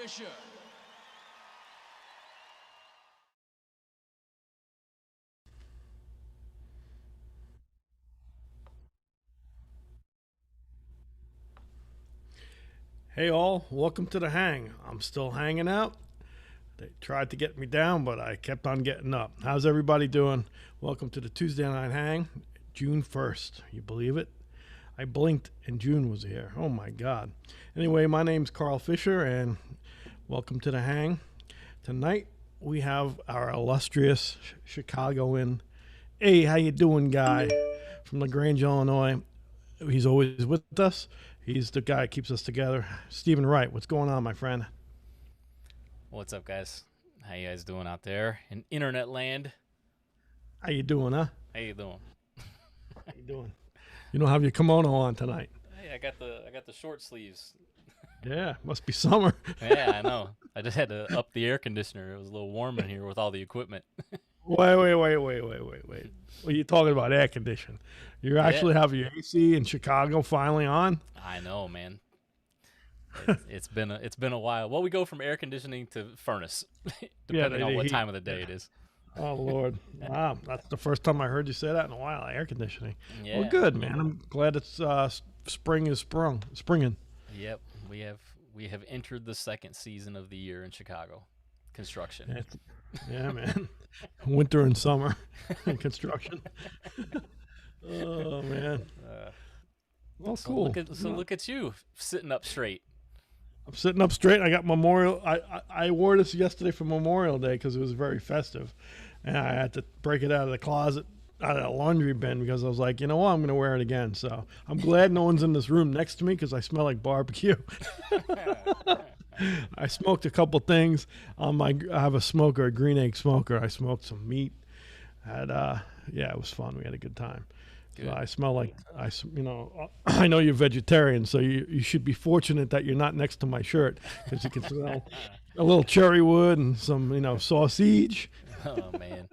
Fischer. Hey all, welcome to the hang. I'm still hanging out. They tried to get me down, but I kept on getting up. How's everybody doing? Welcome to the Tuesday night hang, June 1st. You believe it? I blinked and June was here. Oh my God. Anyway, my name's Carl Fischer and welcome to the hang. Tonight we have our illustrious Chicagoan, hey, how you doing guy from LaGrange, Illinois. He's always with us. He's the guy that keeps us together. Stephen Wright, what's going on, my friend? What's up, guys? How you guys doing out there in internet land? How you doing, huh? How you doing? How you doing? You don't have your kimono on tonight. Hey, I got the short sleeves. Yeah, must be summer. Yeah, I know. I just had to up the air conditioner. It was a little warm in here with all the equipment. Wait. What are you talking about, air conditioning? You actually have your AC in Chicago finally on? I know, man. It's been a while. Well, we go from air conditioning to furnace, depending on what time of the day it is. Oh Lord! Wow, that's the first time I heard you say that in a while. Air conditioning. Yeah. Well, good man. I'm glad it's spring is springing. Yep. We have entered the second season of the year in Chicago. Construction. Yeah, man. Winter and summer and construction. Oh man. Well, cool. Look at you sitting up straight. I'm sitting up straight. I got Memorial. I wore this yesterday for Memorial Day because it was very festive, and I had to break it out of the closet, out of the laundry bin, because I was like, you know what, I'm going to wear it again. So I'm glad no one's in this room next to me because I smell like barbecue. I smoked a couple things on I have a smoker, a green egg smoker. I smoked some meat. Yeah, it was fun. We had a good time. Good. So I smell like I know you're vegetarian, so you should be fortunate that you're not next to my shirt, because you can smell a little cherry wood and some sausage. Oh man,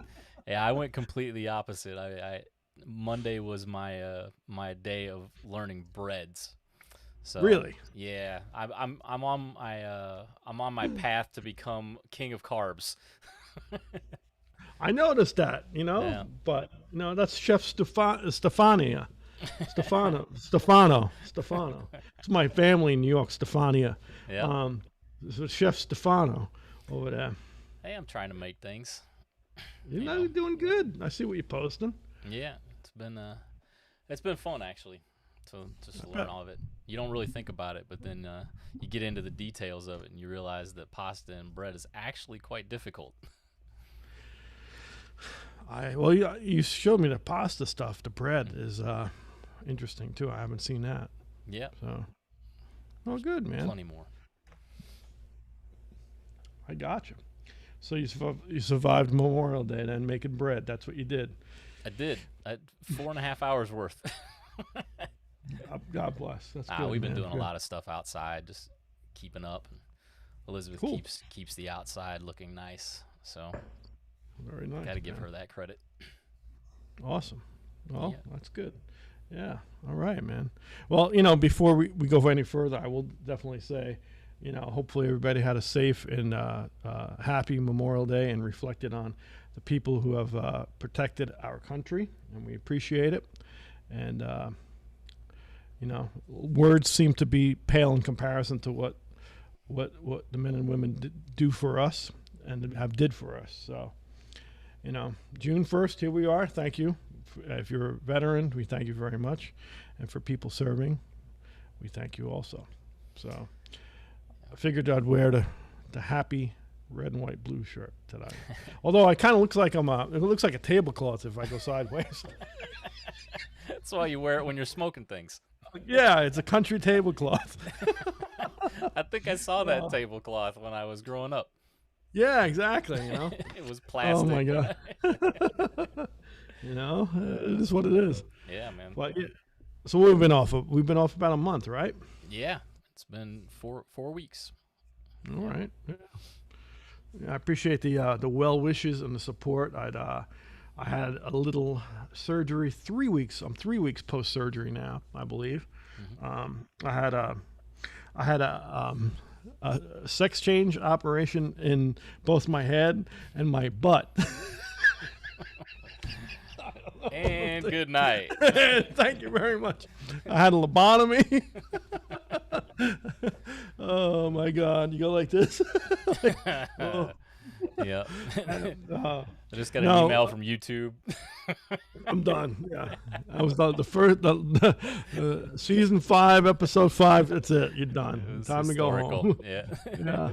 yeah, I went completely opposite. I Monday was my day of learning breads. So Really? Yeah, I'm on my path to become king of carbs. I noticed that, Yeah. but no, that's Chef Stefano. It's my family in New York, Stefania. Yeah. So Chef Stefano over there. Hey, I'm trying to make things. You're doing good. I see what you're posting. Yeah, it's been fun actually. To just learn all of it. You don't really think about it, but then you get into the details of it and you realize that pasta and bread is actually quite difficult. You showed me the pasta stuff. The bread is interesting too. I haven't seen that. Yeah. So, well, good man. Plenty more. I got you. So you survived Memorial Day then, making bread. That's what you did. I did. 4.5 hours worth. God bless. That's good. We've been man. doing Good. a lot of stuff outside, just keeping up. Elizabeth Cool. keeps the outside looking nice, so Very nice. got to give man. her that credit. Awesome. Well, Yeah. that's good. Yeah. All right, man. Well, before we go any further, I will definitely say, hopefully everybody had a safe and happy Memorial Day and reflected on the people who have protected our country, and we appreciate it. And words seem to be pale in comparison to what the men and women do for us and did for us. So, June 1st, here we are. Thank you. If you're a veteran, we thank you very much. And for people serving, we thank you also. So I figured I'd wear the happy red and white blue shirt today. Although I kind of looks like it looks like a tablecloth if I go sideways. That's why you wear it when you're smoking things. Yeah, it's a country tablecloth. I think I saw that tablecloth when I was growing up. Yeah, exactly. It was plastic. Oh my God. It is what it is. Yeah, man. But yeah. So we've been off about a month, right? Yeah, it's been four weeks. All right. Yeah. I appreciate the well wishes and the support. I had a little surgery 3 weeks. I'm 3 weeks post surgery now, I believe. Mm-hmm. I had a sex change operation in both my head and my butt. And good night. Thank you very much. I had a lobotomy. Oh my God! You go like this. Oh. Yeah. I just got an No. email from YouTube. I'm done. Yeah, I was done. The first, season 5, episode 5. That's it. You're done. It was Time to go historical. home. Yeah. Yeah.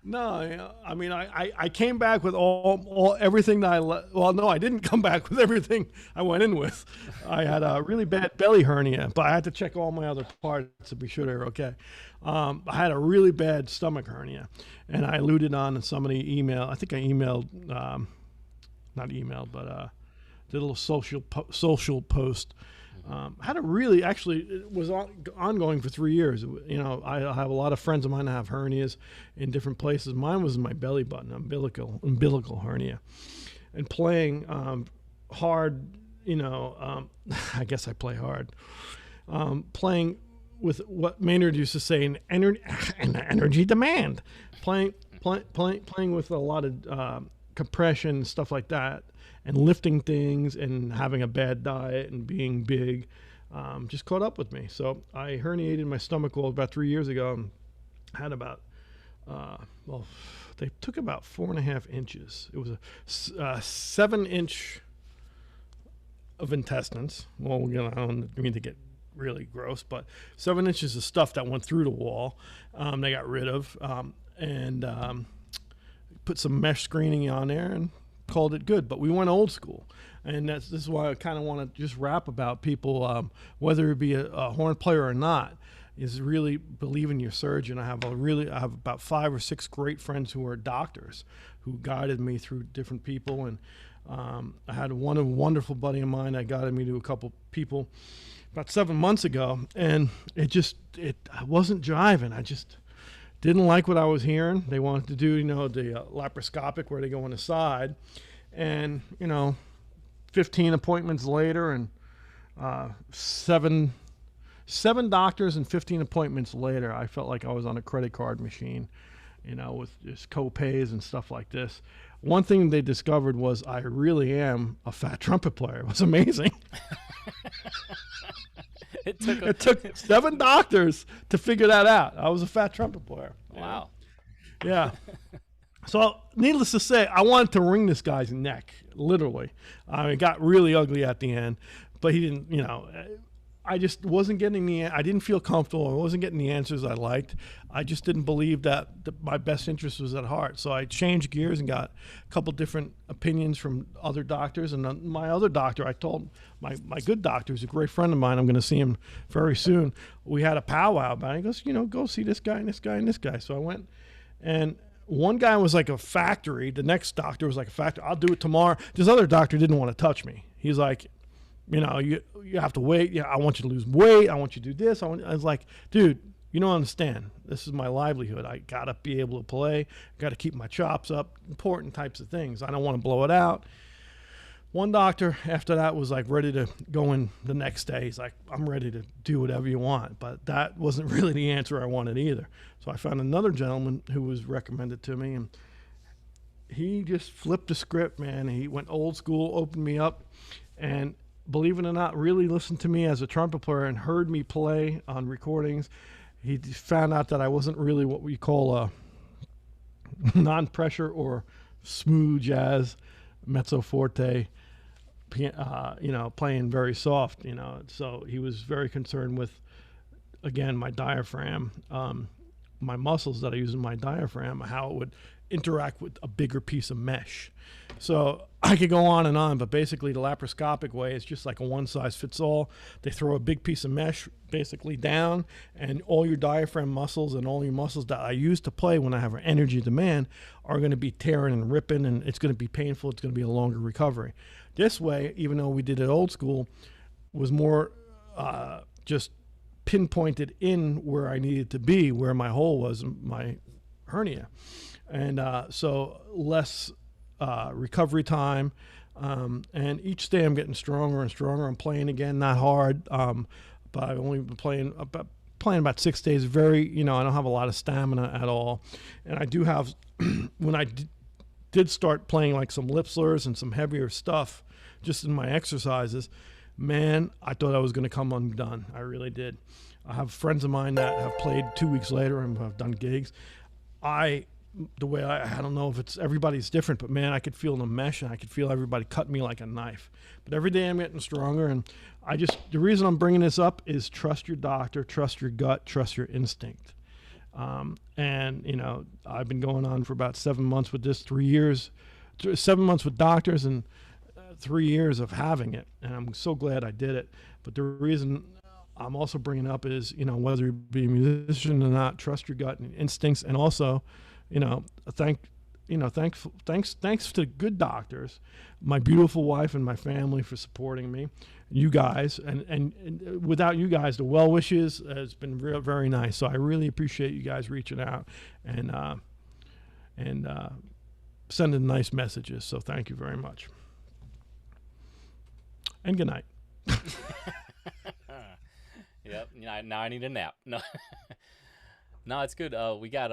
No, I mean, I came back with all everything that well, no, I didn't come back with everything I went in with. I had a really bad belly hernia, but I had to check all my other parts to be sure they were okay. I had a really bad stomach hernia, and I alluded on in somebody email. I think I emailed, not emailed, but did a little social post. Had a really, actually, it was ongoing for 3 years. I have a lot of friends of mine that have hernias in different places. Mine was in my belly button, umbilical hernia. And playing hard, I guess I play hard. Playing with what Maynard used to say, an energy demand. Playing with a lot of compression, stuff like that, and lifting things and having a bad diet and being big just caught up with me. So I herniated my stomach wall about 3 years ago and had about, they took about 4.5 inches. It was a 7-inch of intestines. Well, you know, I don't mean to get really gross, but 7 inches of stuff that went through the wall. They got rid of and put some mesh screening on there and called it good. But we went old school, and this is why I kind of want to just rap about people, whether it be a horn player or not, is really believe in your surgeon. I have about 5 or 6 great friends who are doctors who guided me through different people, and I had a wonderful buddy of mine that guided me to a couple people about 7 months ago, and I wasn't jiving. I just didn't like what I was hearing. They wanted to do, the laparoscopic where they go on the side, and 15 appointments later, and seven doctors and 15 appointments later, I felt like I was on a credit card machine, with just co-pays and stuff like this. One thing they discovered was I really am a fat trumpet player. It was amazing. It took 7 doctors to figure that out. I was a fat trumpet player. Wow. Yeah. So, needless to say, I wanted to wring this guy's neck, literally. It got really ugly at the end, but he didn't, I just wasn't getting I didn't feel comfortable. I wasn't getting the answers I liked. I just didn't believe that my best interest was at heart. So I changed gears and got a couple different opinions from other doctors. And my other doctor, I told my good doctor, who's a great friend of mine, I'm going to see him very soon. We had a powwow about it. He goes, go see this guy and this guy and this guy. So I went, and one guy was like a factory. The next doctor was like a factory. I'll do it tomorrow. This other doctor didn't want to touch me. He's like, you have to wait. Yeah, I want you to lose weight. I want you to do this. I was like, dude, you don't understand. This is my livelihood. I got to be able to play. Got to keep my chops up. Important types of things. I don't want to blow it out. One doctor after that was like ready to go in the next day. He's like, I'm ready to do whatever you want. But that wasn't really the answer I wanted either. So I found another gentleman who was recommended to me, and he just flipped the script, man. He went old school, opened me up, and believe it or not, really listened to me as a trumpet player and heard me play on recordings. He found out that I wasn't really what we call a non-pressure or smooth jazz, mezzo forte, playing very soft, So he was very concerned with, again, my diaphragm, my muscles that I use in my diaphragm, how it would interact with a bigger piece of mesh. So I could go on, but basically the laparoscopic way is just like a one-size-fits-all. They throw a big piece of mesh basically down, and all your diaphragm muscles and all your muscles that I use to play when I have an energy demand are going to be tearing and ripping, and it's going to be painful. It's going to be a longer recovery. This way, even though we did it old school, was more just pinpointed in where I needed to be, where my hole was, my hernia. And so less recovery time, and each day I'm getting stronger and stronger. I'm playing again, not hard, but I've only been playing about 6 days. Very, I don't have a lot of stamina at all, and I do have when I did start playing like some lip slurs and some heavier stuff just in my exercises, man, I thought I was going to come undone. I really did. I have friends of mine that have played 2 weeks later and have done gigs. I don't know if it's everybody's different, but man, I could feel the mesh and I could feel everybody cut me like a knife. But every day I'm getting stronger, and the reason I'm bringing this up is trust your doctor, trust your gut, trust your instinct. And I've been going on for about 7 months with this, 3 years, 7 months with doctors, and 3 years of having it. And I'm so glad I did it. But the reason I'm also bringing up is, whether you be a musician or not, trust your gut and instincts, and also, thanks to good doctors, my beautiful wife and my family for supporting me, you guys, and without you guys, the well wishes has been very nice. So I really appreciate you guys reaching out and sending nice messages. So thank you very much. And good night. Yep. Now I need a nap. No, no, it's good. We got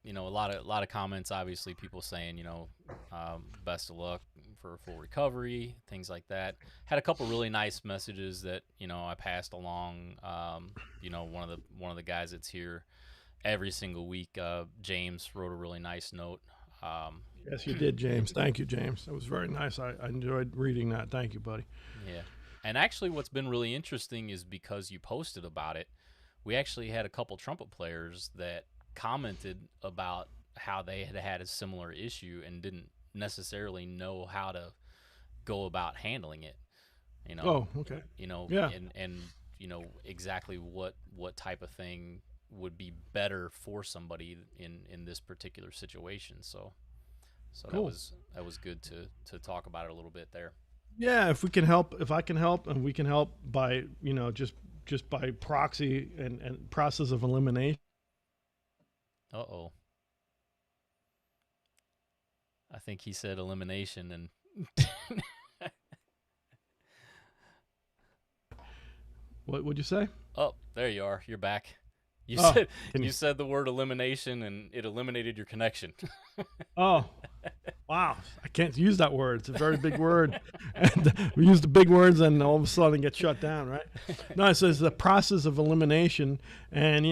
a lot of comments. Obviously, people saying, best of luck for a full recovery, things like that. Had a couple really nice messages that I passed along. One of the guys that's here every single week, James, wrote a really nice note. Yes, you did, James. Thank you, James. That was very nice. I enjoyed reading that. Thank you, buddy. Yeah. And actually, what's been really interesting is because you posted about it, we actually had a couple trumpet players that commented about how they had a similar issue and didn't necessarily know how to go about handling it. Oh, okay. Yeah. And exactly what type of thing would be better for somebody in this particular situation. So cool. that was good to talk about it a little bit there. Yeah, if I can help, and we can help by just by proxy and process of elimination. Uh-oh. I think he said elimination and What would you say? Oh, there you are. You're back. You said the word elimination and it eliminated your connection. Oh, wow. I can't use that word. It's a very big word. And we use the big words and all of a sudden get shut down, right? No, it says the process of elimination. And,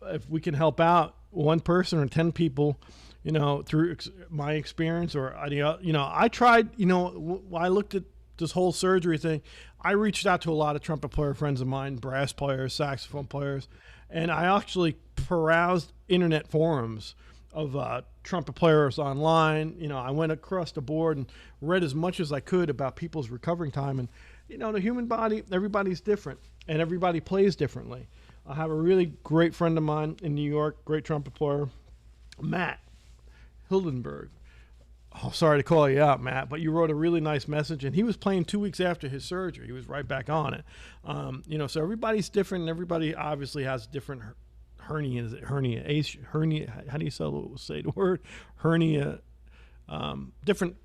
if we can help out one person or 10 people, through my experience or, I tried, I looked at this whole surgery thing. I reached out to a lot of trumpet player friends of mine, brass players, saxophone players, and I actually perused internet forums of trumpet players online. I went across the board and read as much as I could about people's recovering time. And, the human body, everybody's different, and everybody plays differently. I have a really great friend of mine in New York, great trumpet player, Matt Hildenberg. Oh, sorry to call you out, Matt, but you wrote a really nice message, and he was playing 2 weeks after his surgery. He was right back on it. So everybody's different, and everybody obviously has different hernia. How do you say the word? Hernia. Different,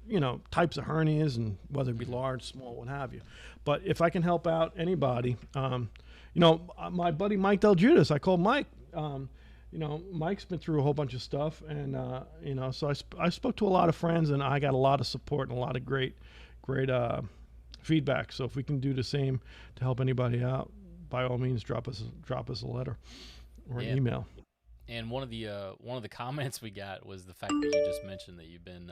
types of hernias, and whether it be large, small, what have you. But if I can help out anybody, my buddy Mike Del Judas, I called Mike. Mike's been through a whole bunch of stuff, and so I spoke to a lot of friends, and I got a lot of support and a lot of great feedback. So if we can do the same to help anybody out, by all means, drop us a letter or an email. And one of the comments we got was the fact that you just mentioned that you've been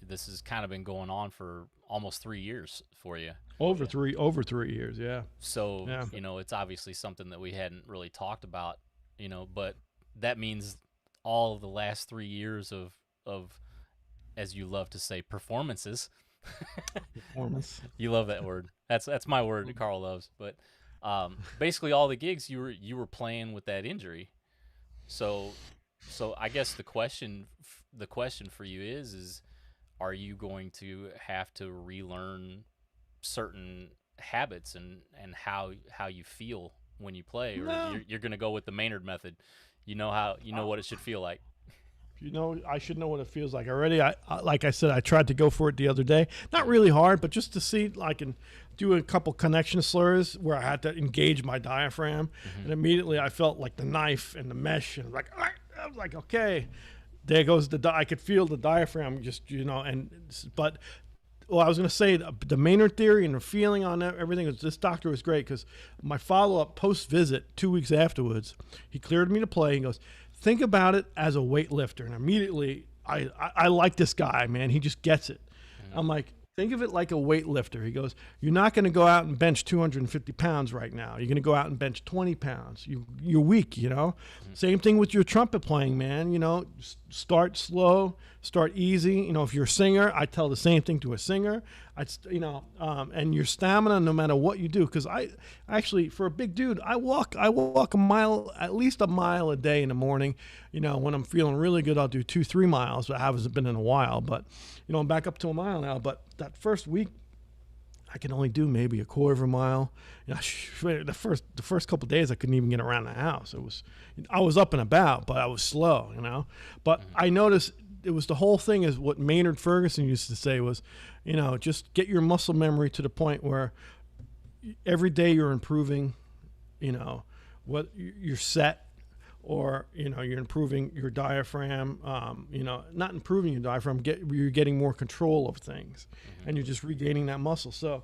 this has kind of been going on for almost 3 years for you. Over 3 years, yeah. So it's obviously something that we hadn't really talked about. But that means all of the last 3 years of, as you love to say, performances. Performance. You love that word. That's my word that Carl loves. But basically, all the gigs you were playing with that injury. So I guess the question for you is are you going to have to relearn certain habits and how you feel when you play, or you're going to go with the Maynard method? What it should feel like. I should know what it feels like already. I like I said, I tried to go for it the other day. Not really hard, but just to see, I can do a couple connection slurs where I had to engage my diaphragm, and immediately I felt like the knife and the mesh, and I was like, okay, there goes I could feel the diaphragm just, but. Well, I was going to say the Maynard theory and the feeling on everything. This doctor was great because my follow-up post-visit 2 weeks afterwards, he cleared me to play. He goes, think about it as a weightlifter. And immediately, I like this guy, man. He just gets it. I'm like, think of it like a weightlifter. He goes, you're not going to go out and bench 250 pounds right now. You're going to go out and bench 20 pounds. You're weak, Same thing with your trumpet playing, man. Start slow, start easy. If you're a singer, I tell the same thing to a singer. And your stamina, no matter what you do. Because I actually, for a big dude, I walk a mile, at least a mile a day in the morning. When I'm feeling really good, I'll do 2-3 miles. I haven't been in a while, but I'm back up to a mile now. But that first week, I can only do maybe a quarter of a mile. The first couple of days, I couldn't even get around the house. I was up and about, but I was slow, But I noticed it was the whole thing is what Maynard Ferguson used to say was, just get your muscle memory to the point where every day you're improving, what you're set, or you're improving your diaphragm. Not improving your diaphragm, you're getting more control of things, and you're just regaining that muscle. So,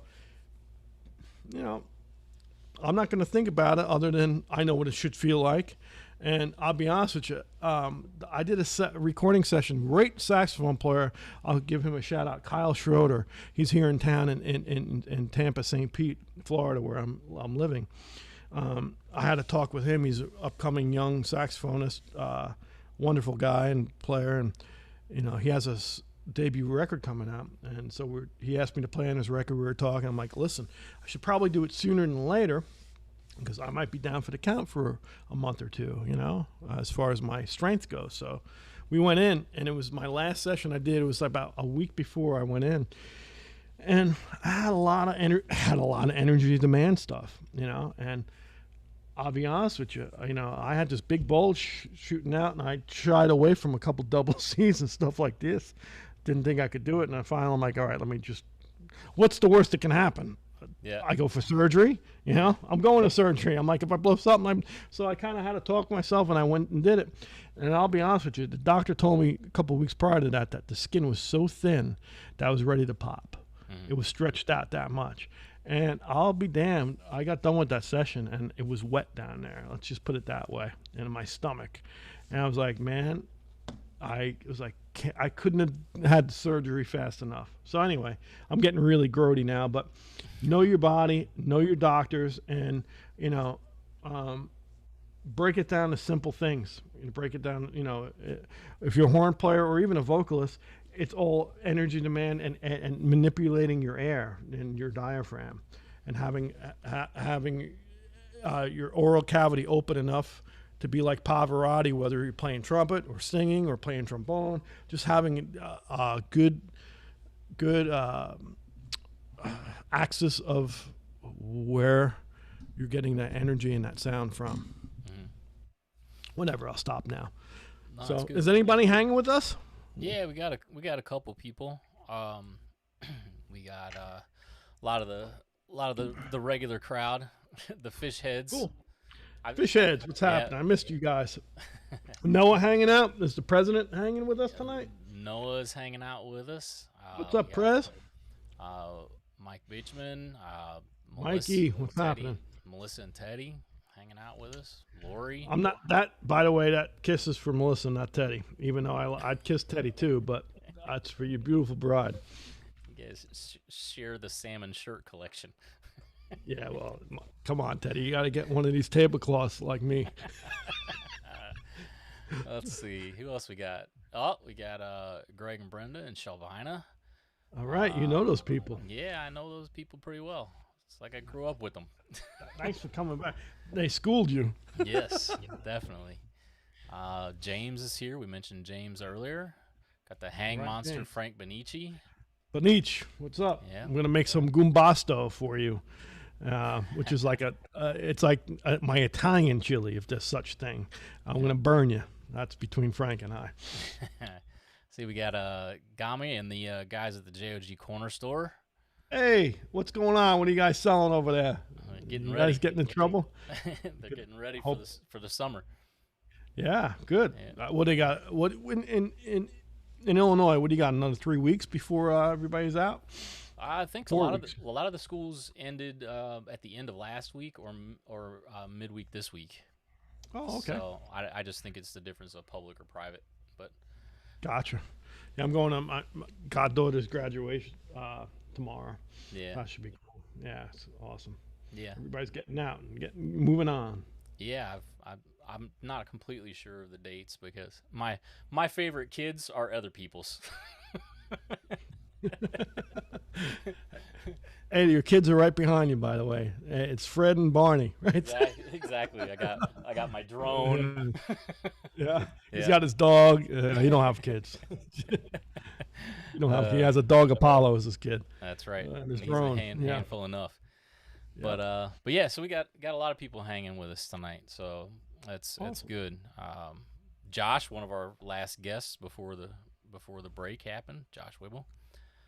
I'm not going to think about it other than I know what it should feel like. And I'll be honest with you, I did a recording session. Great saxophone player. I'll give him a shout out. Kyle Schroeder. He's here in town in Tampa, St. Pete, Florida, where I'm living. I had a talk with him. He's an upcoming young saxophonist, wonderful guy and player, and he has a debut record coming out. And so he asked me to play on his record. We were talking. I'm like, listen, I should probably do it sooner than later, because I might be down for the count for a month or two, as far as my strength goes. So we went in, and it was my last session I did. It was about a week before I went in, and I had a lot of energy demand stuff, and I'll be honest with you, I had this big bulge shooting out, and I shied away from a couple double C's and stuff like this. Didn't think I could do it, and I finally, I'm like, all right, what's the worst that can happen? Yeah. I go for surgery, I'm going to surgery. I'm like, if I blow something, so I kind of had to talk to myself, and I went and did it. And I'll be honest with you, the doctor told me a couple of weeks prior to that the skin was so thin that I was ready to pop. It was stretched out that much. And I'll be damned, I got done with that session, and it was wet down there. Let's just put it that way, in my stomach. And I was like, man, I couldn't have had surgery fast enough. So anyway, I'm getting really grody now, but know your body, know your doctors, and, break it down to simple things. Break it down, if you're a horn player or even a vocalist, it's all energy demand and manipulating your air and your diaphragm, and having your oral cavity open enough to be like Pavarotti, whether you're playing trumpet or singing or playing trombone, just having a good axis of where you're getting that energy and that sound from. Whatever, I'll stop now. No, so, is anybody hanging with us? Yeah, we got a couple people. We got a lot of the regular crowd, the fish heads. Cool. Fish heads, what's happening? I missed you guys. Noah hanging out. Is the president hanging with us tonight? Noah's hanging out with us. What's up, Prez? Mike Beachman. Mikey, what's happening? Melissa and Teddy hanging out with us. Lori. I'm not that. By the way, that kiss is for Melissa, not Teddy. Even though I'd kiss Teddy too, but that's for your beautiful bride. You guys share the salmon shirt collection. Yeah, well, come on, Teddy. You got to get one of these tablecloths like me. Let's see. Who else we got? Oh, we got Greg and Brenda and Shelvina. All right. You know those people. Yeah, I know those people pretty well. It's like I grew up with them. Thanks for coming back. They schooled you. Yes, definitely. James is here. We mentioned James earlier. Got the hang monster, James. Frank Benici. Benici, what's up? Yeah. I'm going to make some gumbasto for you. Which is like it's like my Italian chili, if there's such thing. I'm going to burn you. That's between Frank and I. See, we got Gami and the guys at the JOG Corner Store. Hey, what's going on? What are you guys selling over there? Getting you ready. Guys getting in trouble? They're getting ready for the summer. Yeah, good. Yeah. What they got? What in Illinois? What do you got? Another 3 weeks before everybody's out? I think a lot of the schools ended at the end of last week or midweek this week. Oh, okay. So I just think it's the difference of public or private. But gotcha. Yeah, I'm going to my goddaughter's graduation tomorrow. Yeah, that should be cool. Yeah, it's awesome. Yeah, everybody's getting out and moving on. Yeah, I'm not completely sure of the dates because my favorite kids are other people's. Hey, your kids are right behind you, by the way. It's Fred and Barney, right? Exactly. I got my drone. Yeah. He's got his dog. He don't have kids. He don't have. He has a dog. Apollo is his kid. That's right. His He's drone. Handful enough. Yeah. But yeah. So we got a lot of people hanging with us tonight. So that's good. Josh, one of our last guests before the break happened. Josh Wibble.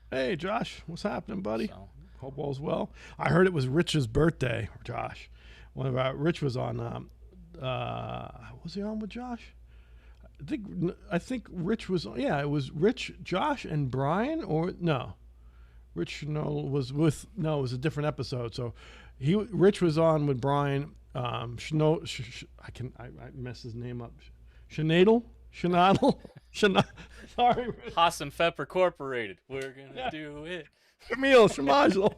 Hey, Josh, what's happening, buddy? So, hope all's well. I heard it was Rich's birthday, Josh. Rich was on Was he on with Josh? I think Rich was. Yeah, it was Rich, Josh, and Brian, or no. Rich was with. No, it was a different episode. So Rich was on with Brian. I mess his name up. Shenadel. Sorry. Haas and Pepper Incorporated. We're gonna do it. Camille Shemajl.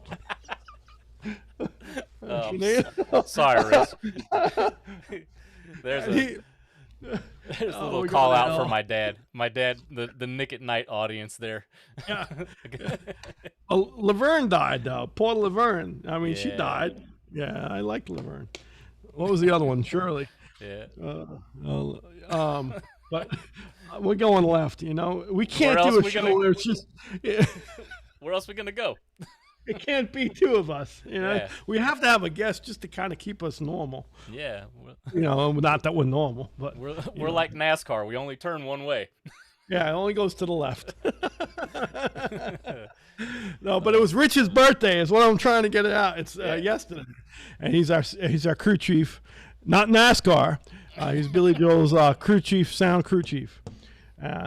Sorry, Rich. There's a little call out for my dad. My dad, the Nick at Night audience there. Yeah. Laverne died though. Poor Laverne. I mean, she died. Yeah, I liked Laverne. What was the other one? Shirley. Yeah. But we're going left. We can't do a show where it's just. Yeah. Where else are we gonna go? It can't be two of us. Yeah. We have to have a guest just to kind of keep us normal. Yeah. Not that we're normal, but we're like NASCAR. We only turn one way. Yeah, it only goes to the left. No, but it was Rich's birthday is what I'm trying to get it out. It's yesterday, and he's our crew chief, not NASCAR. He's Billy Joel's sound crew chief.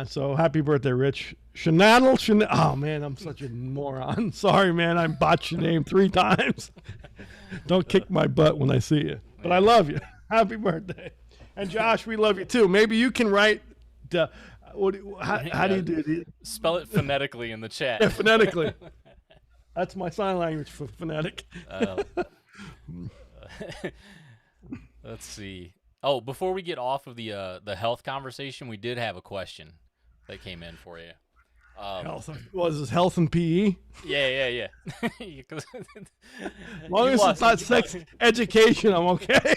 So happy birthday, Rich. Shenadel. Oh man, I'm such a moron. Sorry, man, I botched your name 3 times. Don't kick my butt when I see you, but I love you. Happy birthday, and Josh, we love you too. Maybe you can write the. How do you do it? Spell it phonetically in the chat. Yeah, phonetically. That's my sign language for phonetic. Let's see. Oh, before we get off of the health conversation, we did have a question that came in for you. Health was this health and PE? Yeah. As long as it's not sex education, I'm okay.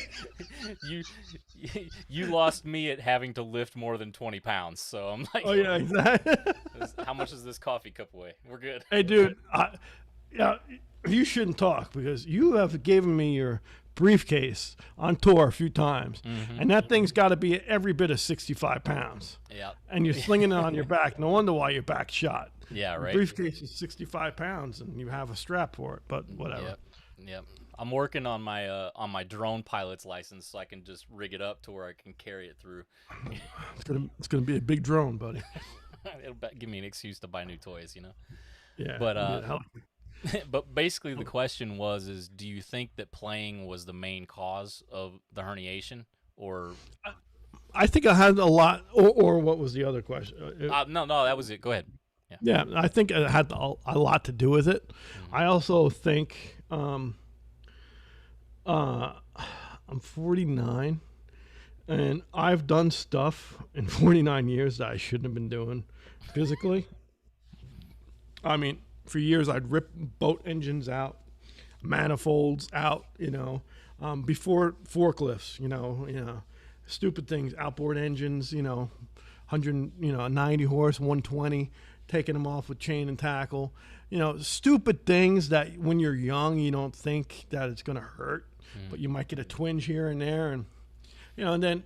You lost me at having to lift more than 20 pounds, so I'm like, oh yeah, exactly. How much is this coffee cup weigh? We're good. Hey, dude, you shouldn't talk because you have given me your briefcase on tour a few times, and that thing's got to be every bit of 65 pounds. Yeah. And you're slinging it on your back. No wonder why your back's shot. Yeah, right. The briefcase is 65 pounds, and you have a strap for it, but whatever. Yep. I'm working on my drone pilot's license so I can just rig it up to where I can carry it through. It's gonna be a big drone, buddy. It'll give me an excuse to buy new toys, Yeah. But but basically the question was, do you think that playing was the main cause of the herniation, or? I think I had a lot, or what was the other question? No, that was it. Go ahead. Yeah, I think it had a lot to do with it. I also think I'm 49, and I've done stuff in 49 years that I shouldn't have been doing physically. I mean, for years I'd rip boat engines out, manifolds out, before forklifts, stupid things, outboard engines, 90 horse, 120, taking them off with chain and tackle, stupid things that when you're young, you don't think that it's going to hurt, but you might get a twinge here and there. And, and then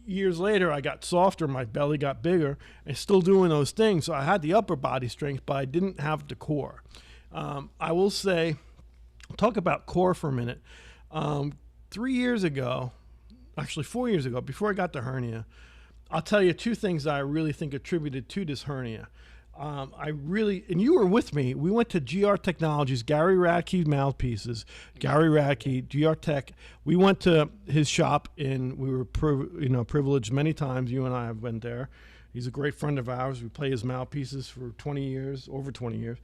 years later, I got softer, my belly got bigger, and still doing those things. So I had the upper body strength, but I didn't have the core. I will say, talk about core for a minute. 3 years ago, actually 4 years ago, before I got the hernia, I'll tell you 2 things that I really think attributed to this hernia. And you were with me. We went to GR Technologies, Gary Radke mouthpieces, Gary Radke, GR Tech. We went to his shop, and we were privileged many times. You and I have been there. He's a great friend of ours. We play his mouthpieces for 20 years, over 20 years.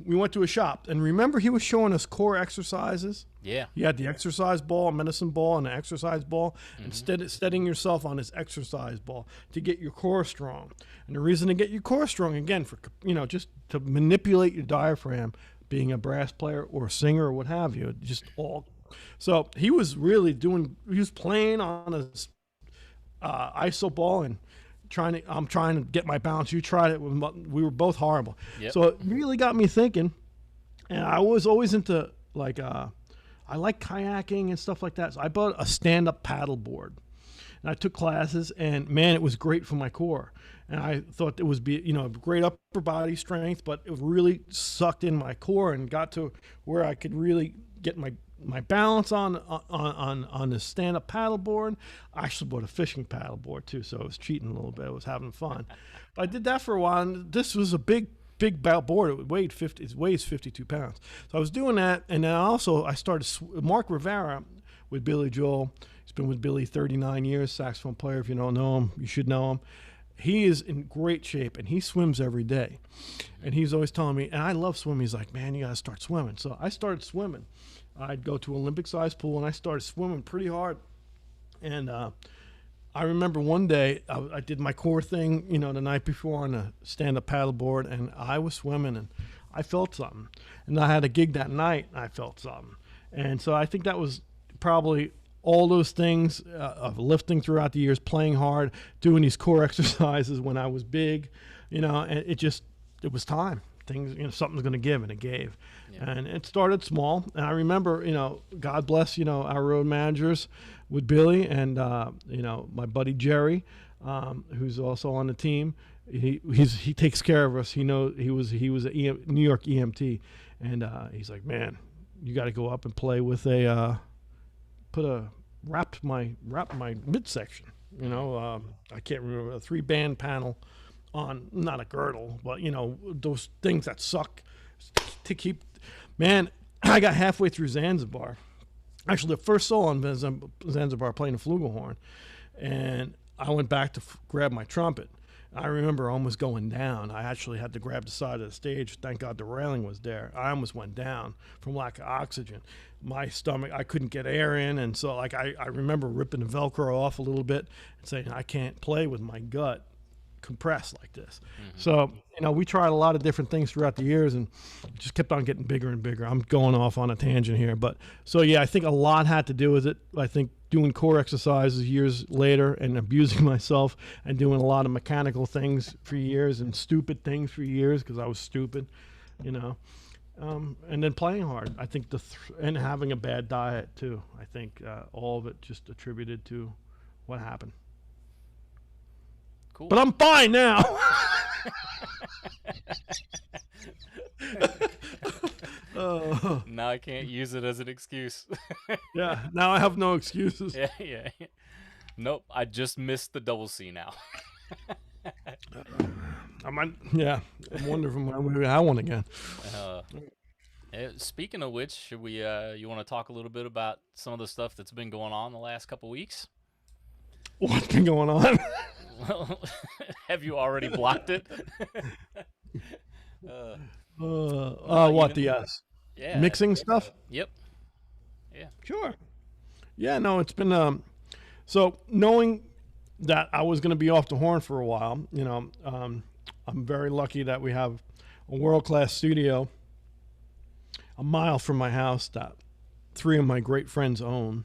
We went to a shop, and remember he was showing us core exercises? Yeah. He had the exercise ball, a medicine ball, and an exercise ball. Instead of steadying yourself on his exercise ball to get your core strong. And the reason to get your core strong, again, for just to manipulate your diaphragm, being a brass player or a singer or what have you, So he was really he was playing on a ISO ball and I'm trying to get my balance. You tried it. We were both horrible. Yep. So it really got me thinking. And I was always into I like kayaking and stuff like that. So I bought a stand-up paddle board. And I took classes, and man, it was great for my core. And I thought it was great upper body strength, but it really sucked in my core and got to where I could really get my my balance on the stand-up paddleboard. I actually bought a fishing paddleboard too, so I was cheating a little bit. I was having fun. But I did that for a while, and this was a big board. It weighs 52 pounds. So I was doing that, and then also I started Mark Rivera with Billy Joel. He's been with Billy 39 years, saxophone player. If you don't know him, you should know him. He is in great shape, and he swims every day. And he's always telling me, and I love swimming. He's like, man, you got to start swimming. So I started swimming. I'd go to an Olympic-sized pool, and I started swimming pretty hard. And I remember one day I did my core thing, the night before on a stand-up paddleboard, and I was swimming, and I felt something. And I had a gig that night, and I felt something. And so I think that was probably all those things of lifting throughout the years, playing hard, doing these core exercises when I was big, and it was time. Things, something's going to give, and it gave. Yeah. And it started small. And I remember, God bless, our road managers with Billy and, my buddy Jerry, who's also on the team. He takes care of us. He was a New York EMT, and he's like, man, you got to go up and play with wrapped my midsection. I can't remember, a 3-band panel on, not a girdle, but those things that suck to keep. Man, I got halfway through Zanzibar. Actually, the first solo on Zanzibar, playing the flugelhorn, and I went back to grab my trumpet. I remember almost going down. I actually had to grab the side of the stage. Thank God the railing was there. I almost went down from lack of oxygen. My stomach, I couldn't get air in, and so I remember ripping the Velcro off a little bit and saying, I can't play with my gut compressed like this. Mm-hmm. So, we tried a lot of different things throughout the years, and it just kept on getting bigger and bigger. I'm going off on a tangent here, but so yeah, I think a lot had to do with it. I think doing core exercises years later and abusing myself and doing a lot of mechanical things for years and stupid things for years because I was stupid, and then playing hard. I think and having a bad diet too. I think all of it just attributed to what happened. Cool. But I'm fine now. Now I can't use it as an excuse. Yeah, now I have no excuses. Yeah. Nope, I just missed the double C now. I'm wondering when I have one again. Speaking of which, should we? You want to talk a little bit about some of the stuff that's been going on the last couple weeks? What's been going on? Well, have you already blocked it? What the mixing stuff? Yep. Yeah. Sure. Yeah. No, it's been so knowing that I was going to be off the horn for a while. I'm very lucky that we have a world-class studio a mile from my house that 3 of my great friends own.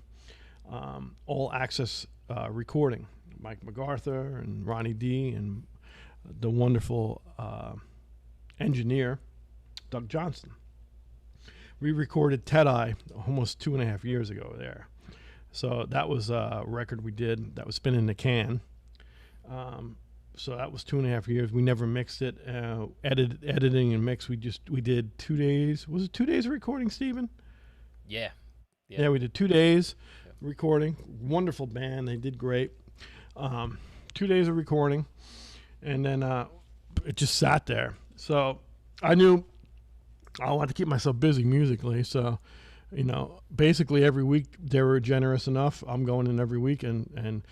All access recording. Mike Macarthur and Ronnie D and the wonderful engineer, Doug Johnston. We recorded T.Ë.T.I almost 2.5 years ago there. So that was a record we did that was spinning the can. So that was 2.5 years. We never mixed it. Editing and mix, we did 2 days. Was it 2 days of recording, Stephen? Yeah. Yeah, we did 2 days recording. Wonderful band. They did great. 2 days of recording, and then it just sat there. So I knew I wanted to keep myself busy musically. So, basically every week they were generous enough. I'm going in every week and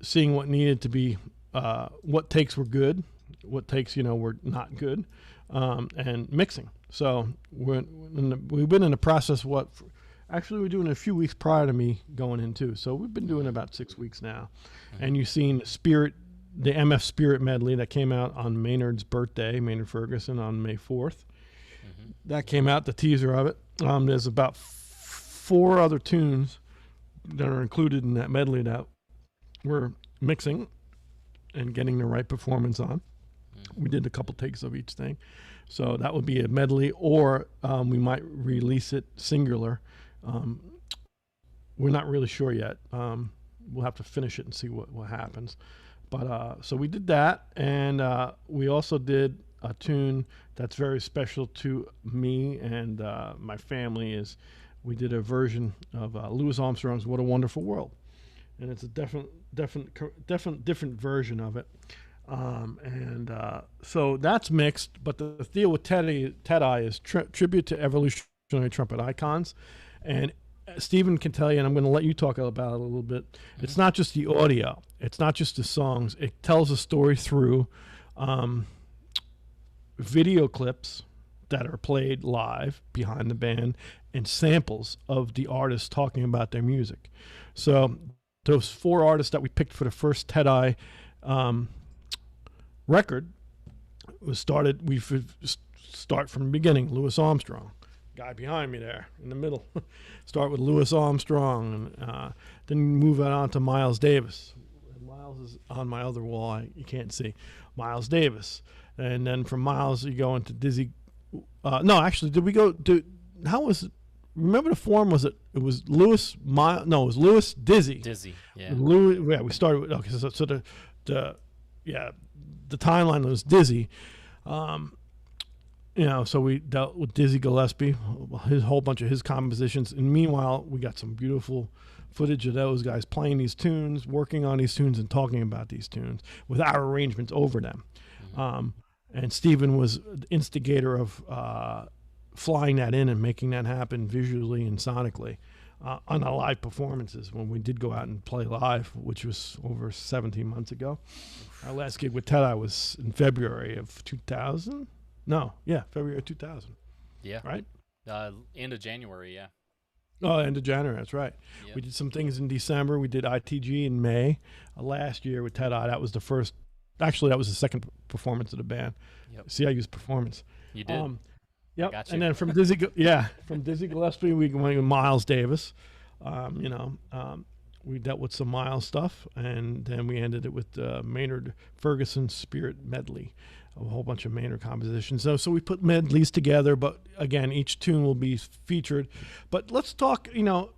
seeing what needed to be, what takes were good, what takes were not good, and mixing. So we've been in the process. Actually, we're doing it a few weeks prior to me going in too. So we've been doing about 6 weeks now. Mm-hmm. And you've seen the MF Spirit medley that came out on Maynard's birthday, Maynard Ferguson, on May 4th. Mm-hmm. That came out, the teaser of it. There's about 4 other tunes that are included in that medley that we're mixing and getting the right performance on. Mm-hmm. We did a couple takes of each thing. So that would be a medley, or we might release it singular. We're not really sure yet. We'll have to finish it and see what happens. But so we did that, and we also did a tune that's very special to me and my family. Is we did a version of Louis Armstrong's "What a Wonderful World," and it's a different version of it. So that's mixed. But the deal with T.Ë.T.I is tribute to evolutionary trumpet icons, and Stephen can tell you, and I'm going to let you talk about it a little bit. Mm-hmm. It's not just the audio. It's not just the songs. It tells a story through video clips that are played live behind the band and samples of the artists talking about their music. So those 4 artists that we picked for the first T.Ë.T.I record was started. We start from the beginning. Louis Armstrong, guy behind me there in the middle. Start with Louis Armstrong, and then move on to Miles Davis. Miles is on my other wall. You can't see Miles Davis, and then from Miles you go into Dizzy. No, actually, did we go to? How was it? Remember the form? Was it? It was Louis. No, it was Louis Dizzy. Dizzy. Yeah. Louis. Yeah, we started with. Okay, so the timeline was Dizzy. So we dealt with Dizzy Gillespie, his whole bunch of his compositions, and meanwhile we got some beautiful footage of those guys playing these tunes, working on these tunes, and talking about these tunes with our arrangements over them. Mm-hmm. And Stephen was the instigator of flying that in and making that happen visually and sonically on our live performances when we did go out and play live, which was over 17 months ago. Our last gig with T.Ë.T.I was in February of 2000. No, yeah, February of 2000. Yeah. Right? End of January, yeah. Oh, end of January, that's right. Yep. We did some things in December. We did ITG in May. Last year with T.Ë.T.I, that was the first. Actually, that was the second performance of the band. Yep. See, I used performance. You did. Yep. Gotcha. And then from Dizzy Gillespie, we went with Miles Davis. We dealt with some Miles stuff, and then we ended it with Maynard Ferguson Spirit Medley, a whole bunch of Maynard compositions. So we put medleys together, but again, each tune will be featured. But let's talk,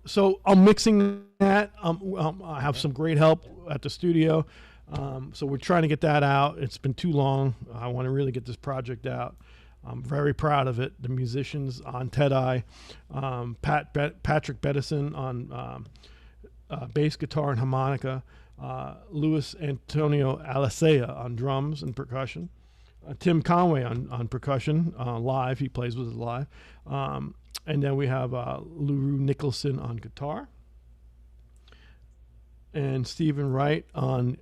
so I'm mixing that. I have some great help at the studio. So we're trying to get that out. It's been too long. I want to really get this project out. I'm very proud of it. The musicians on T.Ë.T.I, Patrick Bedison on bass guitar and harmonica, Luis Antonio Alicea on drums and percussion, Tim Conway on percussion live. He plays with us live. And then we have LaRue Nicholson on guitar, and Stephen Wright on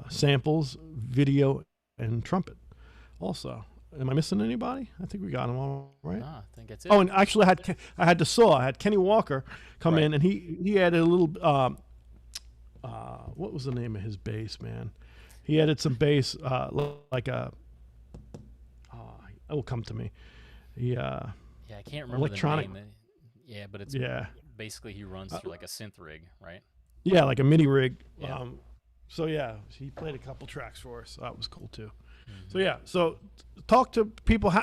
samples, video, and trumpet also. Am I missing anybody? I think we got them all right. No, I think that's it. Oh, and actually, I had Kenny Walker come in, and he added a little. What was the name of his bass, man? He added some bass, like a. It will come to me. Yeah, I can't remember electronic. The name. Yeah, but it's basically he runs through like a synth rig, right? Yeah, like a MIDI rig. Yeah. So he played a couple tracks for us. So that was cool too. Mm-hmm. So talk to people,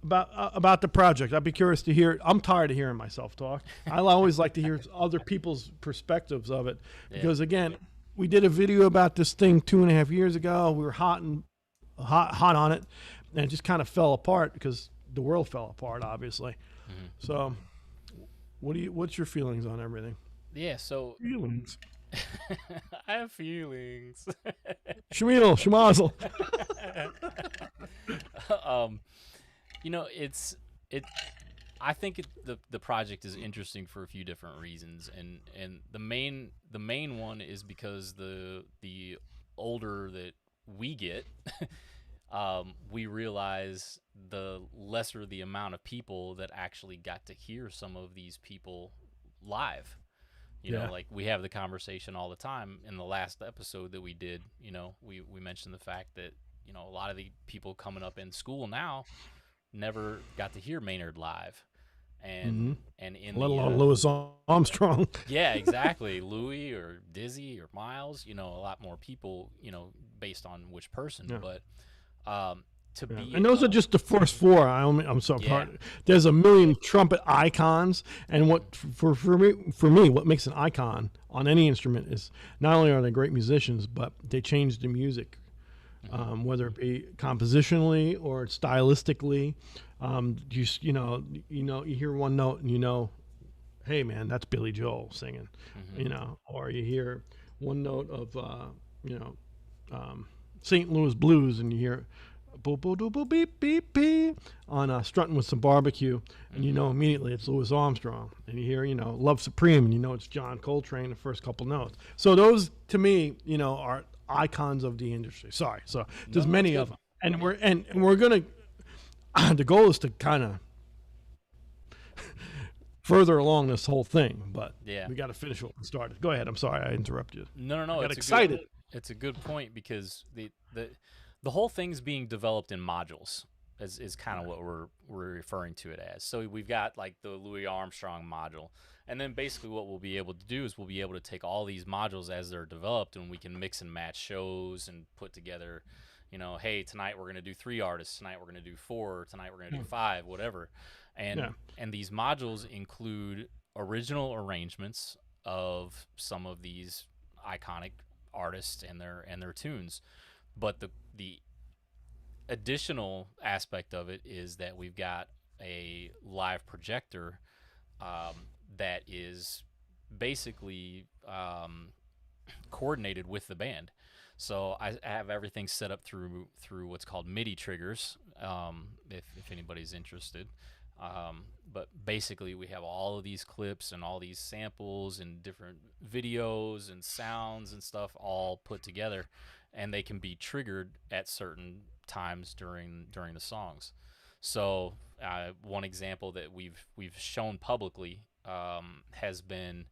about the project. I'd be curious to hear. I'm tired of hearing myself talk. I always like to hear other people's perspectives of it, because again, we did a video about this thing 2.5 years ago. We were hot on it, and it just kind of fell apart because the world fell apart, obviously. Mm-hmm. So, what's your feelings on everything? Yeah. So feelings. I have feelings. Schmazel. I think the project is interesting for a few different reasons, and the main one is because the older that we get, we realize the lesser the amount of people that actually got to hear some of these people live. You know, like we have the conversation all the time. In the last episode that we did, we mentioned the fact that, a lot of the people coming up in school now never got to hear Maynard live. And let alone Louis Armstrong. Yeah, exactly. Louis or Dizzy or Miles, a lot more people, based on which person. Yeah. But and those are just the first 4. I'm so part. There's a million trumpet icons, and what for me, what makes an icon on any instrument is not only are they great musicians, but they change the music whether it be compositionally or stylistically. You hear one note and hey man, that's Billy Joel singing, or you hear one note of St. Louis blues and you hear boop boop boop boop beep beep beep on Strutting with Some Barbecue, and immediately it's Louis Armstrong, and you hear Love Supreme, and it's John Coltrane the first couple notes. So those to me are icons of the industry. Sorry, so there's many of them, and we're gonna the goal is to kind of further along this whole thing, but we got to finish what we started. Go ahead. I'm sorry I interrupted you. No. I got excited. It's a good point, because the whole thing's being developed in modules is kind of what we're referring to it as. So we've got like the Louis Armstrong module, and then basically what we'll be able to do is we'll be able to take all these modules as they're developed, and we can mix and match shows and put together, hey, tonight we're going to do 3 artists, tonight we're going to do 4, tonight we're going to do 5, whatever. And these modules include original arrangements of some of these iconic artists and their tunes, but the additional aspect of it is that we've got a live projector that is basically coordinated with the band. So I have everything set up through what's called Midi Triggers, if anybody's interested. But basically we have all of these clips and all these samples and different videos and sounds and stuff all put together, and they can be triggered at certain times during the songs. So one example that we've shown publicly has been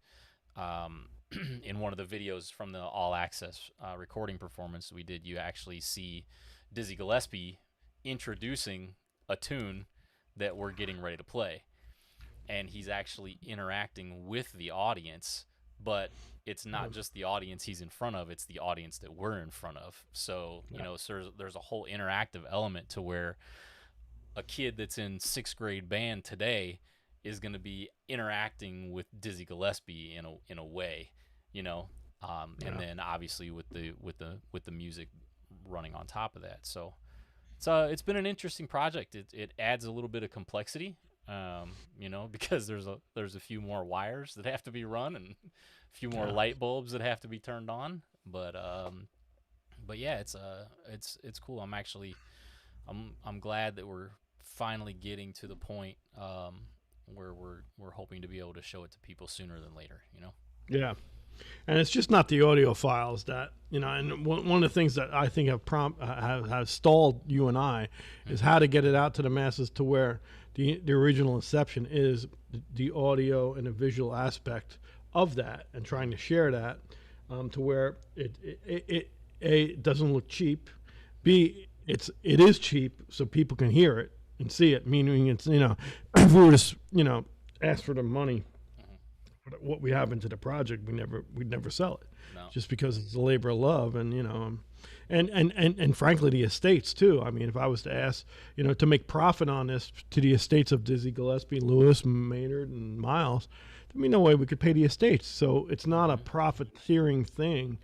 in one of the videos from the All Access recording performance we did. You actually see Dizzy Gillespie introducing a tune that we're getting ready to play, and he's actually interacting with the audience, but it's not just the audience he's in front of, it's the audience that we're in front of. So so there's a whole interactive element to where a kid that's in 6th grade band today is going to be interacting with Dizzy Gillespie in a way, and then obviously with the music running on top of that. So it's been an interesting project. It adds a little bit of complexity, because there's a few more wires that have to be run and a few more light bulbs that have to be turned on. But yeah, it's cool. I'm glad that we're finally getting to the point where we're hoping to be able to show it to people sooner than later. Yeah. And it's just not the audio files that, and one of the things that I think have stalled you and I is how to get it out to the masses to where the original inception is the audio and the visual aspect of that, and trying to share that to where it doesn't look cheap. B, it is cheap so people can hear it and see it, meaning it's, if we were to, ask for the money, what we have into the project, we'd never sell it. No. Just because it's a labor of love, and and frankly the estates too. I mean, if I was to ask to make profit on this to the estates of Dizzy Gillespie, Lewis, Maynard, and Miles, there'd be no way we could pay the estates. So it's not a profiteering thing.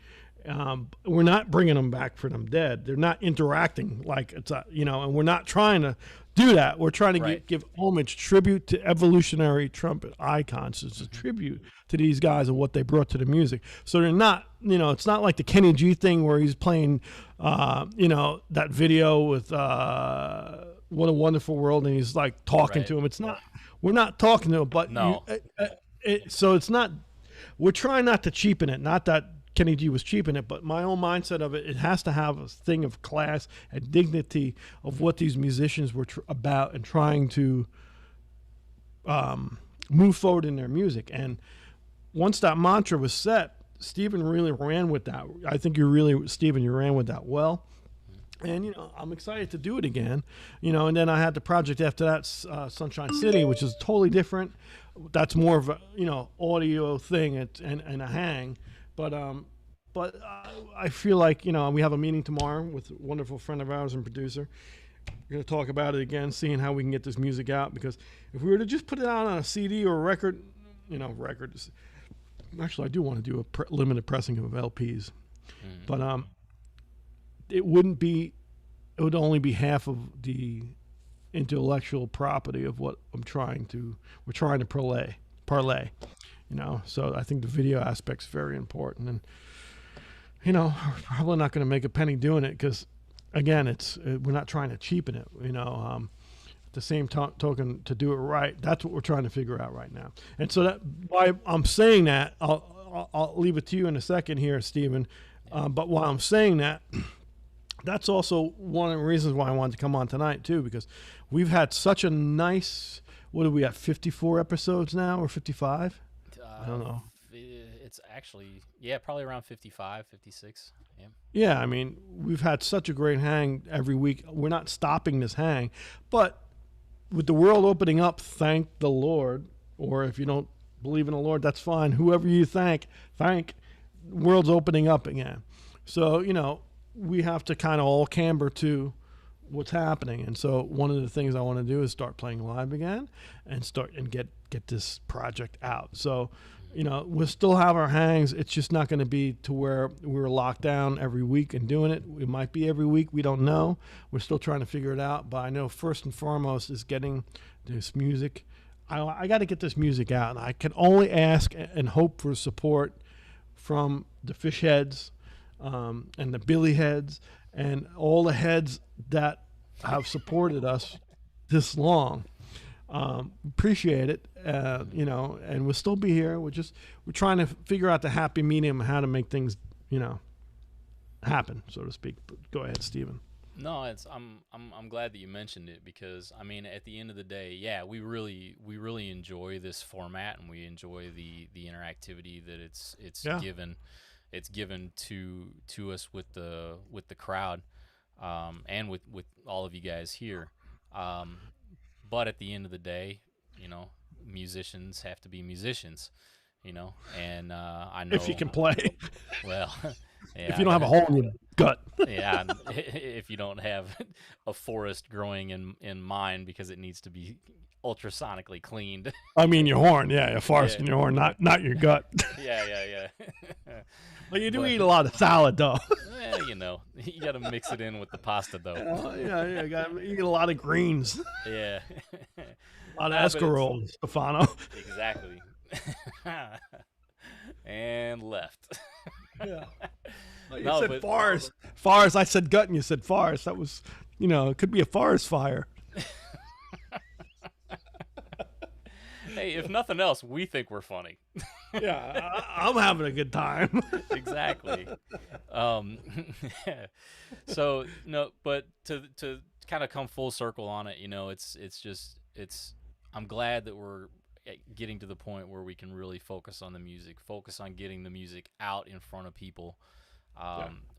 We're not bringing them back for them dead. They're not interacting like it's and we're not trying to do that. We're trying to give homage, tribute to evolutionary trumpet icons. It's a tribute to these guys and what they brought to the music. So they're not, it's not like the Kenny G thing where he's playing, that video with What a Wonderful World, and he's like talking to him. It's not. We're not talking to him, but no. So it's not. We're trying not to cheapen it. Not that Kenny G was cheap in it, but my own mindset of it has to have a thing of class and dignity of what these musicians were about and trying to move forward in their music. And once that mantra was set, Stephen really ran with that. I think Stephen, you ran with that well. And, I'm excited to do it again, and then I had the project after that, Sunshine City, which is totally different. That's more of a, audio thing and a hang. But I feel like, we have a meeting tomorrow with a wonderful friend of ours and producer. We're going to talk about it again, seeing how we can get this music out. Because if we were to just put it out on a CD or a record, actually, I do want to do a limited pressing of LPs. But it wouldn't be. It would only be half of the intellectual property of what we're trying to parlay. So I think the video aspect's very important, and we're probably not going to make a penny doing it because, again, we're not trying to cheapen it. At the same token, to do it right, that's what we're trying to figure out right now. And so that why I'm saying that, I'll leave it to you in a second here, Stephen. But while I'm saying that, that's also one of the reasons why I wanted to come on tonight too, because we've had such a nice. What are we at? 54 episodes now, or 55? I don't know. It's actually, probably around 55, 56. Yeah. Yeah, I mean, we've had such a great hang every week. We're not stopping this hang, but with the world opening up, thank the Lord. Or if you don't believe in the Lord, that's fine. Whoever you thank. World's opening up again. So, we have to kind of all camber to what's happening. And so one of the things I want to do is start playing live again and get this project out. So, we'll still have our hangs. It's just not going to be to where we're locked down every week and doing it. It might be every week. We don't know. We're still trying to figure it out. But I know first and foremost is getting this music. I got to get this music out. And I can only ask and hope for support from the fish heads and the Billy heads and all the heads that have supported us this long. Appreciate it, and we'll still be here. We're trying to figure out the happy medium, how to make things, happen, so to speak. But go ahead, Stephen. No, I'm glad that you mentioned it because I mean at the end of the day, we really enjoy this format and we enjoy the interactivity that it's given to us with the crowd, and with all of you guys here. But at the end of the day, musicians have to be musicians, and I know if you can play. Well, yeah, if you don't have a hole in your gut. Yeah, if you don't have a forest growing in mind because it needs to be ultrasonically cleaned. I mean your horn, a forest in your horn, not your gut. Yeah. But you do eat a lot of salad, though. Well, you got to mix it in with the pasta, though. You got to eat a lot of greens. Yeah. A lot of escarole, Stefano. Exactly. And left. Yeah. You said forest. Forest, I said gut, and you said forest. That was, it could be a forest fire. Hey, if nothing else, we think we're funny. Yeah, I'm having a good time. Exactly. So no, but to kind of come full circle on it, I'm glad that we're getting to the point where we can really focus on the music, focus on getting the music out in front of people,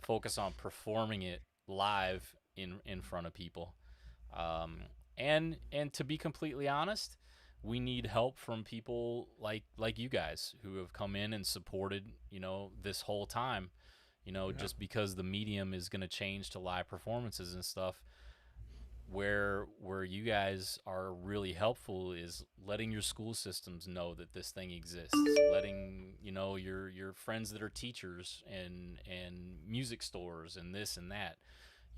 focus on performing it live in front of people, and to be completely honest, we need help from people like you guys who have come in and supported, this whole time, just because the medium is going to change to live performances and stuff. Where you guys are really helpful is letting your school systems know that this thing exists, letting your friends that are teachers and music stores and this and that.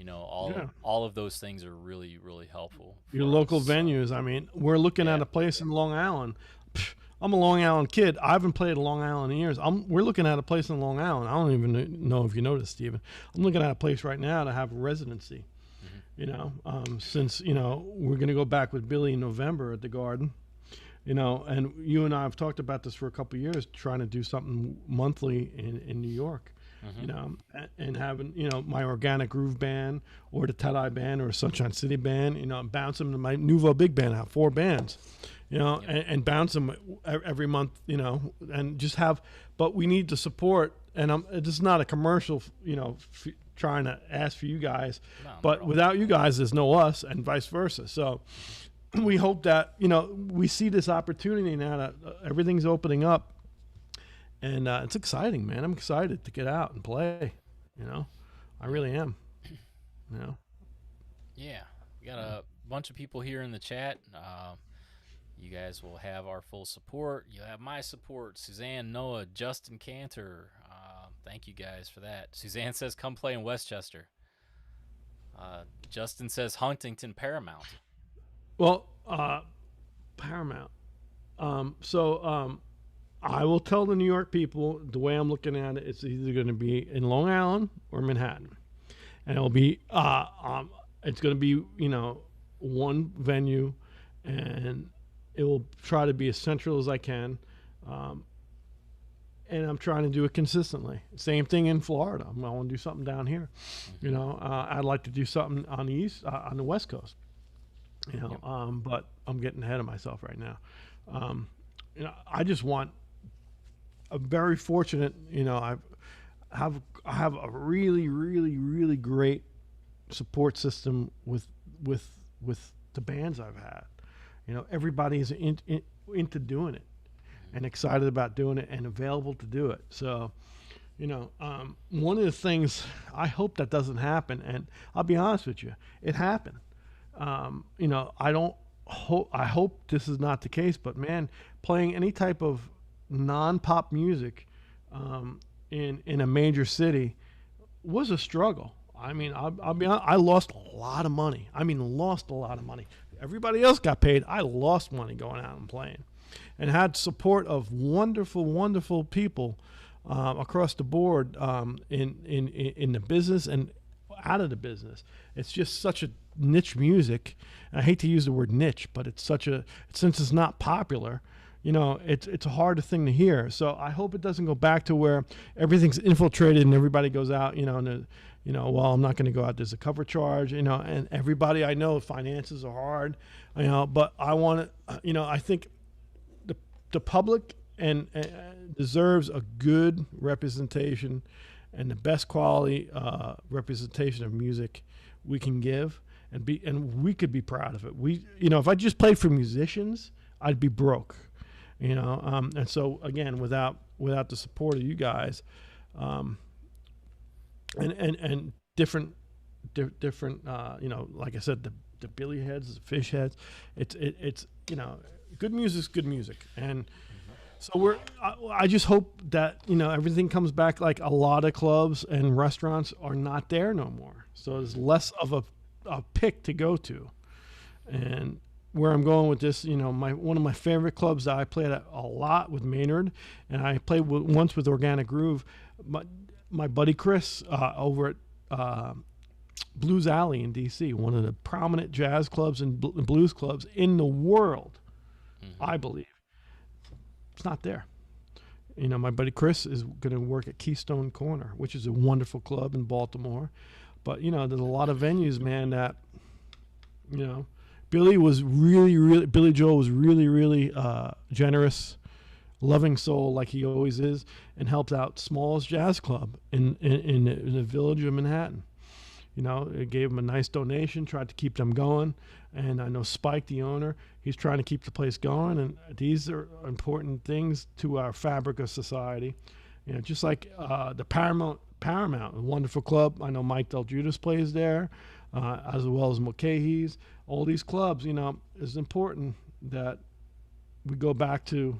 All of those things are really, really helpful. Your local venues. I mean, we're looking at a place in Long Island. I'm a Long Island kid. I haven't played Long Island in years. We're looking at a place in Long Island. I don't even know if you noticed, Stephen. I'm looking at a place right now to have a residency. Since we're going to go back with Billy in November at the Garden. And you and I have talked about this for a couple of years, trying to do something monthly in New York. And having, my Organic Groove Band or the T.Ë.T.I band or Sunshine City band, bounce them to my Nouveau Big Band. I have 4 bands, and bounce them every month, and just have, but we need the support. And this is not a commercial, trying to ask for you guys, but without you guys, there's no us and vice versa. So we hope that, we see this opportunity now that everything's opening up. And it's exciting, man. I'm excited to get out and play. I really am. Yeah, we got a bunch of people here in the chat. You guys will have our full support. You'll have my support. Suzanne, Noah, Justin Cantor. Thank you guys for that. Suzanne says, "Come play in Westchester." Justin says Huntington Paramount. Well, Paramount. I will tell the New York people the way I'm looking at it. It's either going to be in Long Island or Manhattan, and it'll be it's going to be one venue, and it will try to be as central as I can, and I'm trying to do it consistently. Same thing in Florida. I want to do something down here. I'd like to do something on the on the West Coast. But I'm getting ahead of myself right now. I just want. I'm very fortunate. I have a really, really, really great support system with the bands I've had. Everybody is into doing it and excited about doing it and available to do it. So, one of the things I hope that doesn't happen, and I'll be honest with you, it happened. I hope this is not the case, but man, playing any type of non-pop music in a major city was a struggle. I mean, I'll be honest, I lost a lot of money. Everybody else got paid. I lost money going out and playing, and had support of wonderful, wonderful people across the board in the business and out of the business. It's just such a niche music. I hate to use the word niche, but since it's not popular, it's a hard thing to hear. So I hope it doesn't go back to where everything's infiltrated and everybody goes out, well, I'm not going to go out. There's a cover charge, and everybody I know, finances are hard, but I want to, I think the public and deserves a good representation and the best quality representation of music we can give, and we could be proud of it. If I just played for musicians, I'd be broke, and so again, without the support of you guys, and different, like I said, the Billy heads, the fish heads, it's good music's good music, and so I just hope that everything comes back. Like, a lot of clubs and restaurants are not there no more, so there's less of a pick to go to. And where I'm going with this, one of my favorite clubs that I played at a lot with Maynard, and I played once with Organic Groove. My buddy Chris over at Blues Alley in D.C., one of the prominent jazz clubs and blues clubs in the world, I believe. It's not there. My buddy Chris is going to work at Keystone Corner, which is a wonderful club in Baltimore. But, there's a lot of venues, man, that, Billy Joel was really, really generous, loving soul like he always is, and helped out Small's Jazz Club in the village of Manhattan. It gave him a nice donation, tried to keep them going. And I know Spike, the owner, he's trying to keep the place going. And these are important things to our fabric of society. Just like the Paramount, a wonderful club. I know Mike Del Judas plays there, as well as Mulcahy's. All these clubs, it's important that we go back to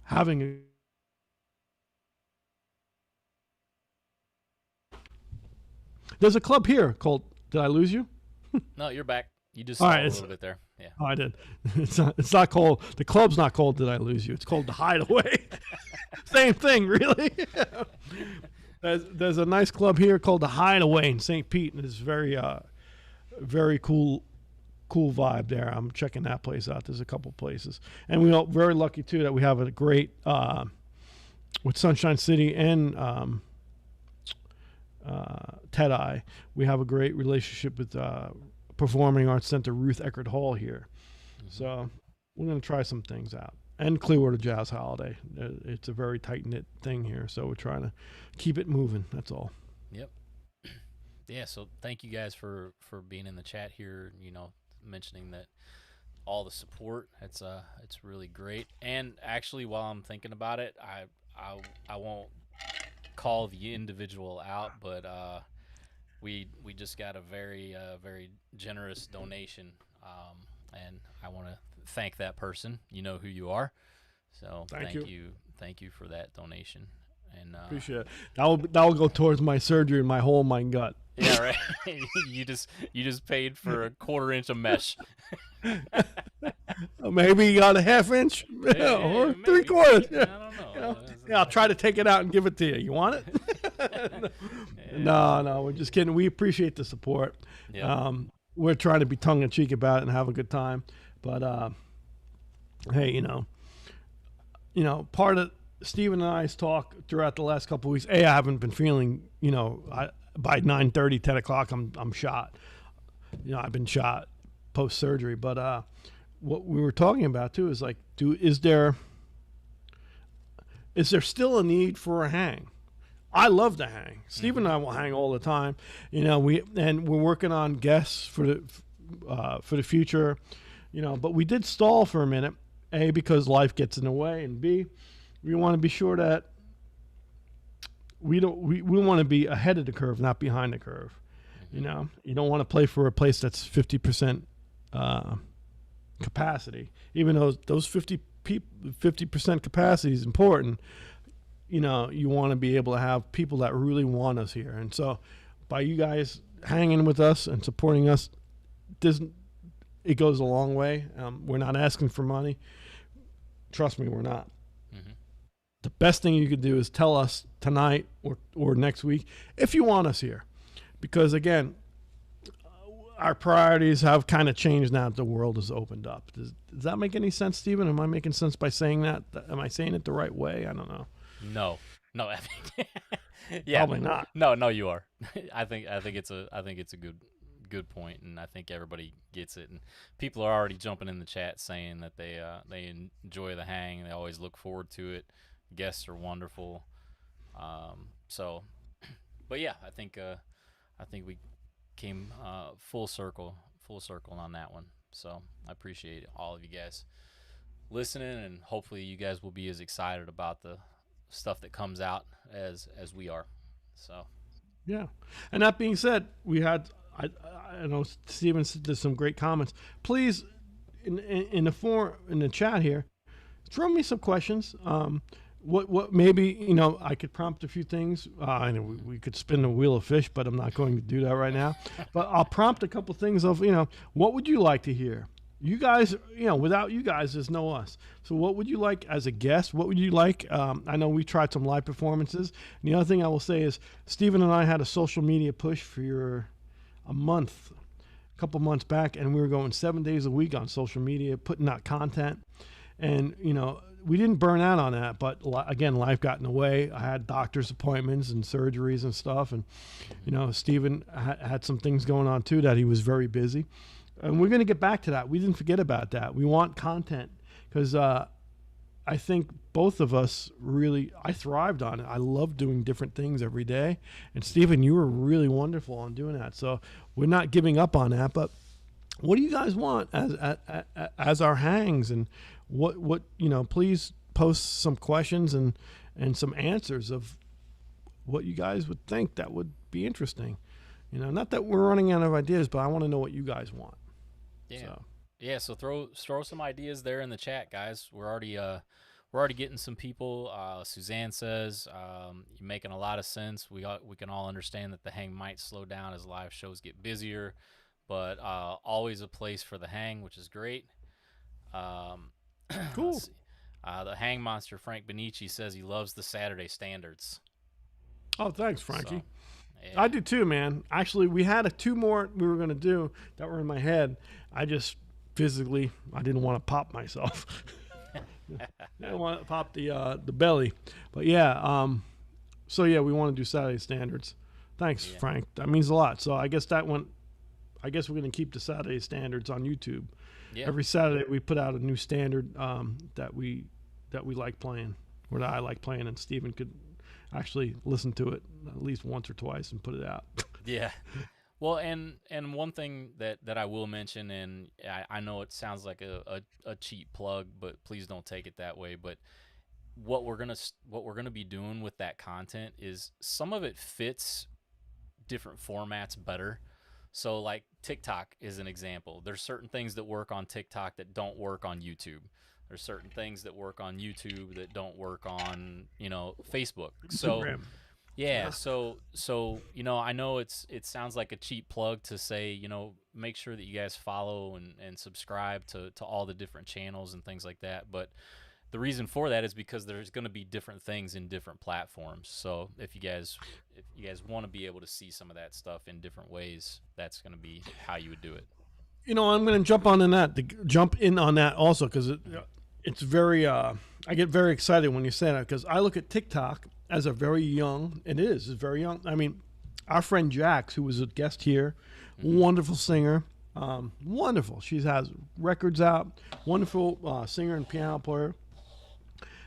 having There's a club here called, did I lose you? No, you're back. You just All saw right, a little bit there. Yeah. Oh, I did. It's not called, the club's not called Did I Lose You? It's called The Hideaway. Same thing, really. There's a nice club here called The Hideaway in St. Pete, and it's very cool vibe there. I'm checking that place out. There's a couple places. And we're very lucky, too, that we have a great, with Sunshine City and T.Ë.T.I, we have a great relationship with Performing Arts Center Ruth Eckerd Hall here. So we're going to try some things out. And Clearwater Jazz Holiday. It's a very tight-knit thing here, so we're trying to keep it moving. That's all. Yep. Yeah, so thank you guys for being in the chat here, mentioning that all the support. It's really great. And actually, while I'm thinking about it, I won't call the individual out, but we just got a very generous donation, and I want to thank that person. You know who you are, so thank you for that donation. And appreciate it. That will go towards my surgery and my hole in my gut. Yeah, right. you just paid for a 1/4 inch of mesh. Maybe you got a 1/2 inch or maybe. 3/4. I don't know. Yeah, I'll try to take it out and give it to you. You want it? No, we're just kidding. We appreciate the support. Yeah. We're trying to be tongue in cheek about it and have a good time. But hey, part of Steven and I's talk throughout the last couple of weeks. I haven't been feeling. By 9:30, 10 o'clock, I'm shot. I've been shot post surgery. But what we were talking about too is like, is there still a need for a hang? I love to hang. Steve and I will hang all the time. We're working on guests for the future. But we did stall for a minute. A, because life gets in the way, and B, we want to be sure that we want to be ahead of the curve, not behind the curve. You don't want to play for a place that's 50% capacity, even though those 50% capacity is important. You want to be able to have people that really want us here. And so by you guys hanging with us and supporting us, it goes a long way. We're not asking for money. Trust me, we're not. The best thing you could do is tell us tonight or next week if you want us here. Because, again, our priorities have kind of changed now that the world has opened up. Does that make any sense, Stephen? Am I making sense by saying that? Am I saying it the right way? I don't know. No. Yeah, probably not. No, you are. I think it's a good point, and I think everybody gets it. And people are already jumping in the chat saying that they enjoy the hang and they always look forward to it. Guests are wonderful. But yeah, I think we came full circle on that one. So I appreciate all of you guys listening, and hopefully you guys will be as excited about the stuff that comes out as we are. So yeah. And that being said, we had I know Steven did some great comments. Please, in the chat here, throw me some questions. What maybe I could prompt a few things. I know we could spin the wheel of fish, but I'm not going to do that right now. But I'll prompt a couple things of what would you like to hear? You guys, without you guys, there's no us. So what would you like as a guest? What would you like? I know we tried some live performances. And the other thing I will say is Stephen and I had a social media push for a couple months back, and we were going 7 days a week on social media, putting out content. And, we didn't burn out on that, but again, life got in the way. I had doctor's appointments and surgeries and stuff. And, Stephen had some things going on too, that he was very busy. And we're going to get back to that. We didn't forget about that. We want content because I think both of us I thrived on it. I love doing different things every day. And Stephen, you were really wonderful on doing that. So we're not giving up on that. But what do you guys want as our hangs? And what please post some questions and some answers of what you guys would think that would be interesting. Not that we're running out of ideas, but I want to know what you guys want. Yeah. So throw some ideas there in the chat, guys. We're already getting some people. Suzanne says you're making a lot of sense. We can all understand that the hang might slow down as live shows get busier, but always a place for the hang, which is great. Cool. The hang monster Frank Benici says he loves the Saturday standards. Oh, thanks, Frankie. So, yeah. I do too, man. Actually, we had two more we were going to do that were in my head. I just physically, I didn't want to pop myself. I didn't want to pop the belly. But yeah, we want to do Saturday standards. Thanks, Frank. That means a lot. So I guess we're going to keep the Saturday standards on YouTube. Yeah. Every Saturday we put out a new standard that we like playing, or that I like playing, and Stephen could actually listen to it at least once or twice and put it out. Yeah. Well, and one thing that I will mention, and I know it sounds like a cheap plug, but please don't take it that way. But what we're gonna be doing with that content is some of it fits different formats better. So like TikTok is an example. There's certain things that work on TikTok that don't work on YouTube. There's certain things that work on YouTube that don't work on, Facebook. So Instagram. yeah, so I know it sounds like a cheap plug to say, make sure that you guys follow and subscribe to all the different channels and things like that. But the reason for that is because there's going to be different things in different platforms. So if you guys want to be able to see some of that stuff in different ways, that's going to be how you would do it. I'm going to jump in on that also, because it's very. I get very excited when you say that, because I look at TikTok as a very young. It's very young. I mean, our friend Jax, who was a guest here, wonderful singer, wonderful. She has records out. Wonderful singer and piano player.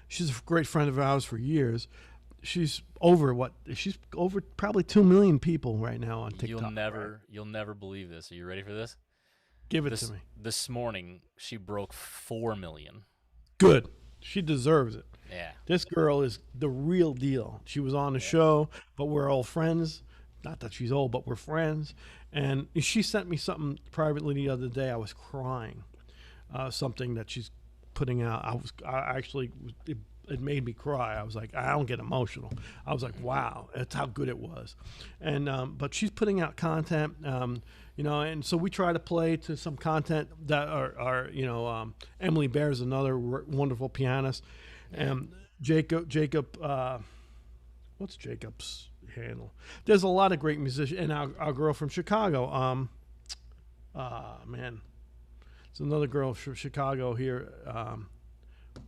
She's a great friend of ours for years. She's over probably 2 million people right now on TikTok. You'll never believe this. Are you ready for this? Give it to me. This morning, she broke 4 million. Good. She deserves it. Yeah. This girl is the real deal. She was on the show, but we're all friends. Not that she's old, but we're friends. And she sent me something privately the other day. I was crying. Something that she's putting out. It made me cry. I was like, I don't get emotional. I was like, wow, that's how good it was. And but she's putting out content, and so we try to play to some content that are Emily Bear's another wonderful pianist, and Jacob. What's Jacob's handle? There's a lot of great musicians, and our girl from Chicago. It's another girl from Chicago here.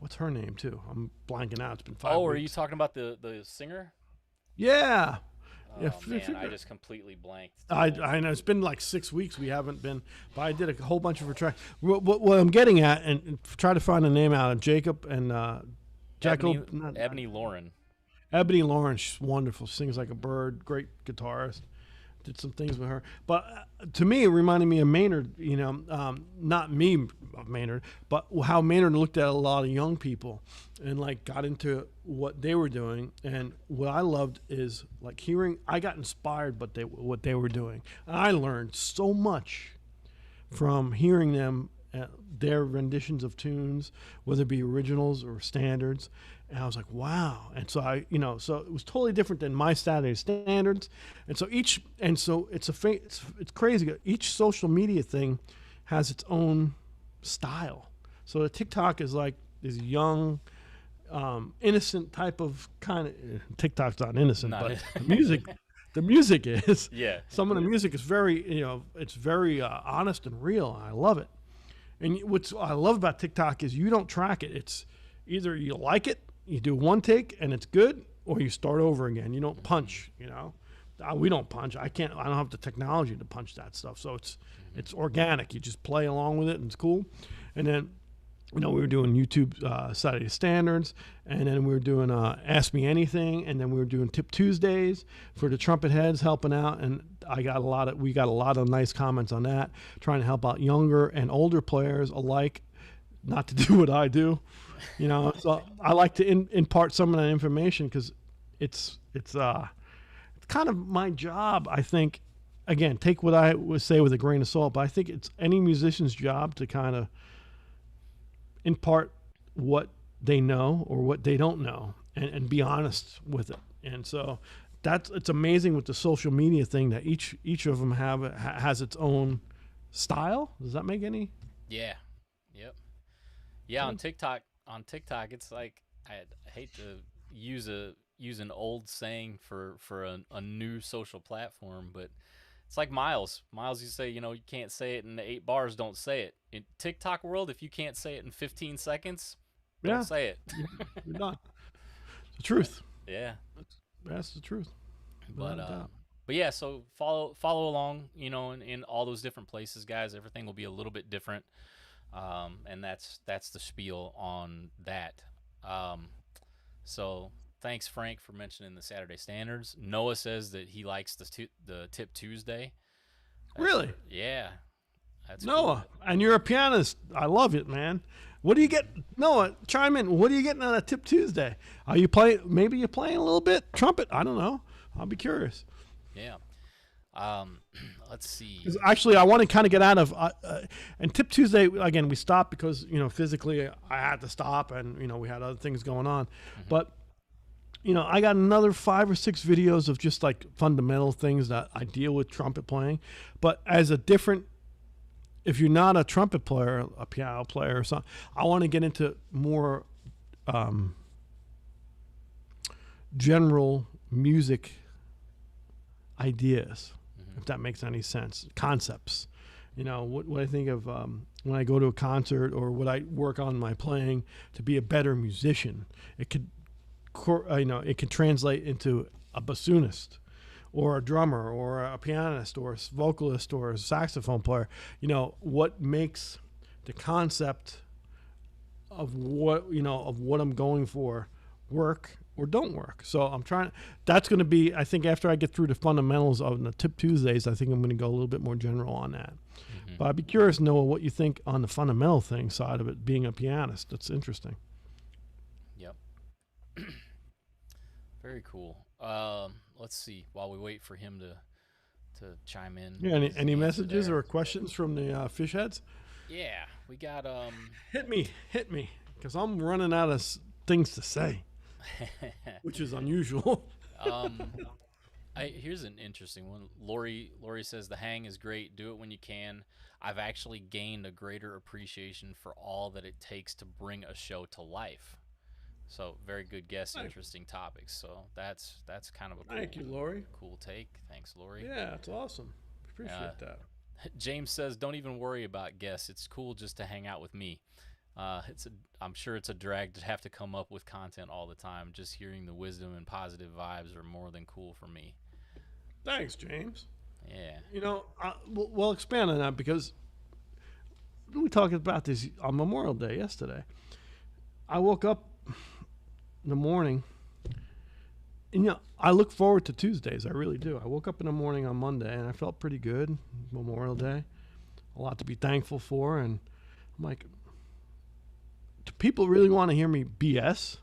What's her name too? I'm blanking out. It's been 5 weeks. Oh, are you talking about the singer? Yeah. Oh, man, I just completely blanked. I know. It's been like 6 weeks. We haven't been, but I did a whole bunch of her tracks. What I'm getting at, and try to find a name out of Jacob and Ebony Lauren. Ebony Lauren, she's wonderful. She sings like a bird. Great guitarist. Did some things with her, but to me, it reminded me of Maynard. Not me, Maynard, but how Maynard looked at a lot of young people and like got into what they were doing. And what I loved is like hearing. I got inspired, but what they were doing. And I learned so much from hearing them, their renditions of tunes, whether it be originals or standards. And I was like, wow. And so so it was totally different than my Saturday standards. And so it's crazy. Each social media thing has its own style. So the TikTok is like this young, innocent type of kind of. TikTok's not innocent, but the music is. Yeah. Some of the music is very, it's very honest and real. And I love it. And what I love about TikTok is you don't track it. It's either you like it, you do one take and it's good, or you start over again. You don't punch, we don't punch. I don't have the technology to punch that stuff. So it's organic. You just play along with it and it's cool. And then, we were doing YouTube Saturday Standards, and then we were doing Ask Me Anything, and then we were doing Tip Tuesdays for the trumpet heads helping out. And we got a lot of nice comments on that, trying to help out younger and older players alike, not to do what I do. So I like to impart some of that information because it's kind of my job. I think, again, take what I would say with a grain of salt, but I think it's any musician's job to kind of impart what they know or what they don't know and be honest with it. And so it's amazing with the social media thing that each of them has its own style. Does that make any? Yeah. Yep. Yeah. On TikTok, it's like, I hate to use an old saying for a new social platform, but it's like Miles. Miles, you say, you can't say it in the 8 bars, don't say it. In TikTok world, if you can't say it in 15 seconds, don't say it. You're not. It's the truth. Yeah. That's the truth. But yeah, so follow along, in all those different places, guys. Everything will be a little bit different. And that's the spiel on that. So thanks, Frank, for mentioning the Saturday Standards. Noah says that he likes the Tip Tuesday. Really? Yeah. That's Noah, cool. And you're a pianist. I love it, man. What do you get? Noah, chime in. What are you getting on a Tip Tuesday? Are you playing? Maybe you're playing a little bit trumpet. I don't know. I'll be curious. Yeah. Let's see. 'Cause actually, I want to kind of get out of and Tip Tuesday again. We stopped because physically I had to stop, and we had other things going on. But I got another 5 or 6 videos of just like fundamental things that I deal with trumpet playing, but as a different. If you're not a trumpet player, a piano player, or something, I want to get into more general music ideas, if that makes any sense. Concepts, what I think of when I go to a concert or what I work on my playing to be a better musician. It could, it can translate into a bassoonist, or a drummer, or a pianist, or a vocalist, or a saxophone player. What makes the concept of what I'm going for work or don't work. So I'm trying. That's going to be, I think, after I get through the fundamentals of the Tip Tuesdays, I think I'm going to go a little bit more general on that. But I'd be curious, Noah, what you think on the fundamental thing side of it, being a pianist. That's interesting. Yep. Very cool. Let's see. While we wait for him to chime in. Yeah. Any messages or questions from the fish heads? Yeah, we got Hit me, because I'm running out of things to say, which is unusual. Here's an interesting one. Lori says the hang is great. Do it when you can. I've actually gained a greater appreciation for all that it takes to bring a show to life. So very good guess, interesting topics. So that's kind of a Thank you, Lori. Cool take. Thanks, Lori. Yeah, it's awesome. Appreciate that. James says, "Don't even worry about guests. It's cool just to hang out with me. I'm sure it's a drag to have to come up with content all the time. Just hearing the wisdom and positive vibes are more than cool for me." Thanks, James. Yeah. We'll expand on that because we talked about this on Memorial Day yesterday. I woke up in the morning, and I look forward to Tuesdays. I really do. I woke up in the morning on Monday, and I felt pretty good. Memorial Day, a lot to be thankful for, and I'm like, do people really want to hear me BS?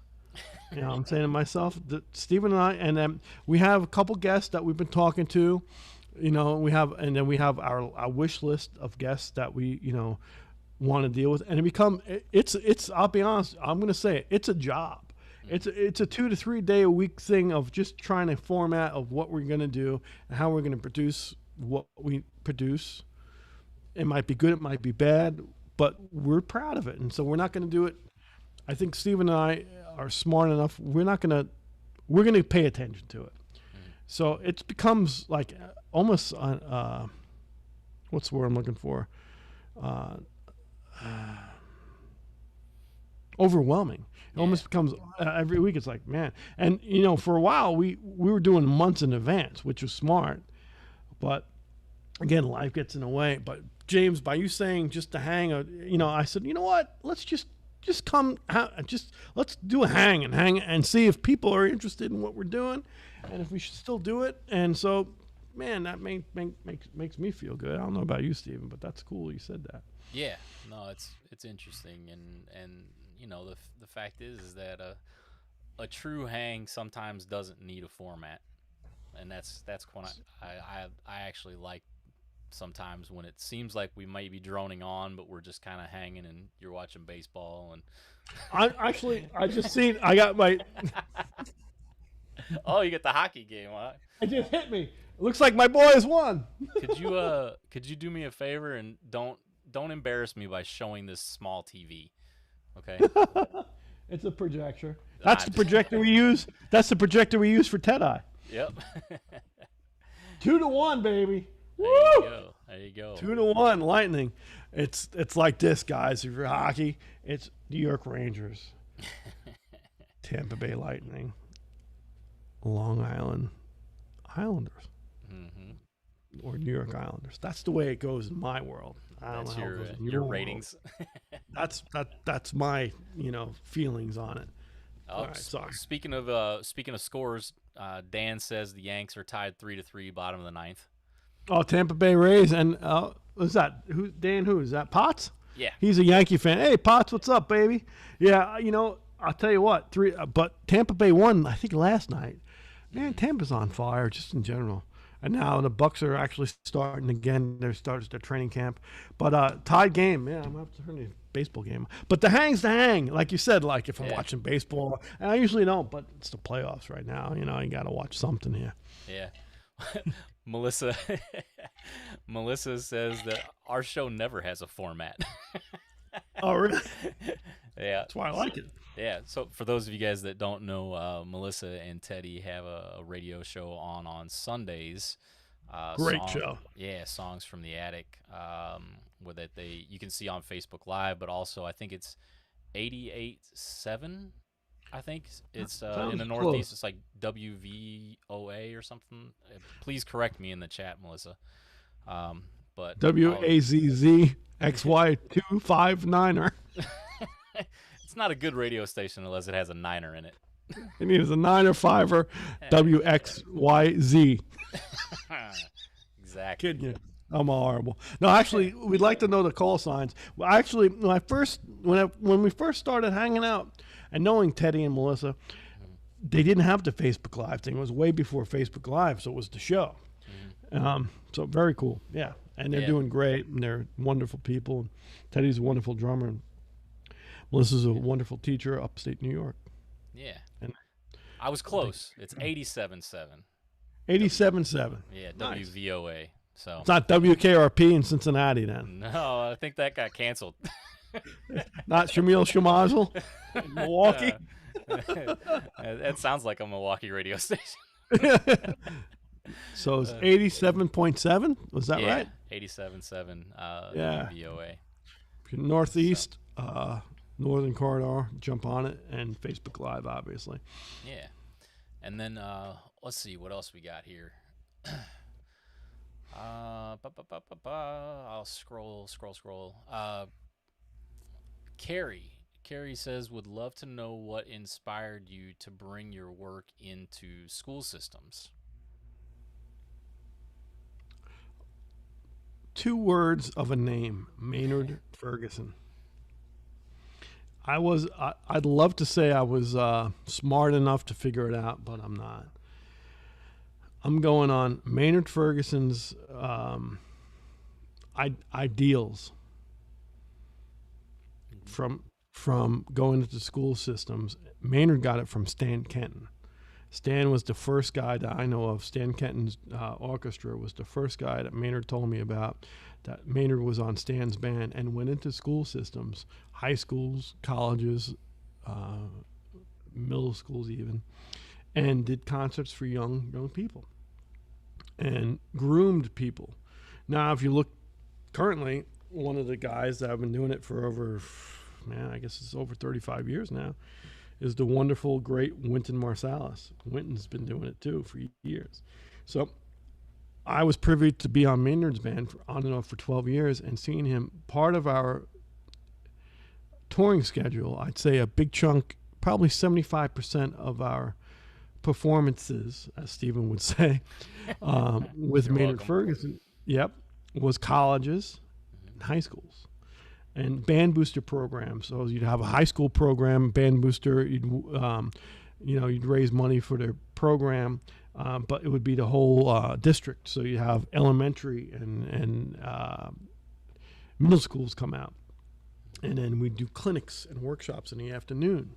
I'm saying to myself that Stephen and I, and then we have a couple guests that we've been talking to. We have our wish list of guests that we want to deal with, and it's I'll be honest, I'm going to say it, it's a job. It's a 2 to 3 day a week thing of just trying to format of what we're going to do and how we're going to produce what we produce. It might be good, it might be bad, but we're proud of it, and so we're not going to do it. I think Stephen and I are smart enough. We're going to pay attention to it. So it becomes like almost what's the word I'm looking for? Overwhelming. It almost becomes every week. It's like, man, and for a while we were doing months in advance, which was smart, but again, life gets in the way. But James, by you saying just to hang, I said, you know what? Let's just come, let's do a hang and see if people are interested in what we're doing, and if we should still do it. And so, man, that makes me feel good. I don't know about you, Stephen, but that's cool you said that. Yeah, no, it's interesting, and the fact is that a true hang sometimes doesn't need a format, and that's when I actually like sometimes when it seems like we might be droning on, but we're just kind of hanging, and you're watching baseball. And I got my. Oh, you got the hockey game, huh? It just hit me. It looks like my boys won. Could you do me a favor and don't embarrass me by showing this small TV, okay? It's a projector. That's the projector we use. That's the projector we use for T.Ë.T.I. Yep. 2-1, baby. There Woo! There you go. 2-1, Lightning. It's like this, guys. If you're hockey, it's New York Rangers, Tampa Bay Lightning, Long Island Islanders, or New York Islanders. That's the way it goes in my world. I don't That's know how it goes in your ratings. That's my feelings on it. Oh, all right, sorry. Speaking of scores, Dan says the Yanks are tied 3-3, bottom of the ninth. Oh, Tampa Bay Rays, and what's that? Who? Dan? Who is that? Potts? Yeah, he's a Yankee fan. Hey, Potts, what's up, baby? Yeah, I'll tell you what. But Tampa Bay won, I think, last night. Man, Tampa's on fire just in general. and now the Bucks are actually starting again. They started their training camp, but tied game. Yeah, I'm gonna have to turn the baseball game. But the hang's the hang, like you said. Like if I'm watching baseball, and I usually don't, but it's the playoffs right now. You know, you got to watch something here. Yeah. Melissa says that our show never has a format. Oh, really? Yeah. That's why I like it. Yeah. So for those of you guys that don't know, Melissa and Teddy have a radio show on Sundays. Great show. Yeah, Songs from the Attic, where you can see on Facebook Live, but also I think it's 88.7. I think it's in the Northeast. It's like WVOA or something. Please correct me in the chat, Melissa. But WAZZXY259er. It's not a good radio station unless it has a niner in it. It needs a 9 or 5er WXYZ. Exactly. Kidding you. I'm horrible. No, actually, we'd like to know the call signs. Well, actually, when we first started hanging out and knowing Teddy and Melissa, they didn't have the Facebook Live thing. It was way before Facebook Live, so it was the show. So very cool. Yeah, and they're doing great, and they're wonderful people. And Teddy's a wonderful drummer, and Melissa's a wonderful teacher upstate New York. Yeah. And I was close. It's 87.7. 87.7. Yeah, nice. WVOA. So it's not WKRP in Cincinnati then. No, I think that got canceled. Not Shamil Shamazel in Milwaukee. That sounds like a Milwaukee radio station. So it's 87.7. Was that right? 87.7. WVOA. If you're northeast, Northern Corridor, jump on it, and Facebook Live, obviously. Yeah. And then let's see what else we got here. I'll scroll. Carrie says, would love to know what inspired you to bring your work into school systems. 2 words of a name, Maynard Ferguson. I'd love to say I was smart enough to figure it out, but I'm not. I'm going on Maynard Ferguson's ideals from going into school systems. Maynard got it from Stan Kenton. Stan was the first guy that I know of. Stan Kenton's orchestra was the first guy that Maynard told me about. That Maynard was on Stan's band and went into school systems, high schools, colleges, middle schools even, and did concerts for young people and groomed people. Now, if you look currently, one of the guys that I've been doing it for I guess it's over 35 years now, is the wonderful, great Wynton Marsalis. Wynton's been doing it too for years. So I was privy to be on Maynard's band on and off for 12 years and seeing him part of our touring schedule. I'd say a big chunk, probably 75% of our performances, as Stephen would say, with Maynard Ferguson, was colleges and high schools. And band booster programs. So you'd have a high school program, band booster. You'd raise money for their program, but it would be the whole district. So you have elementary and middle schools come out, and then we'd do clinics and workshops in the afternoon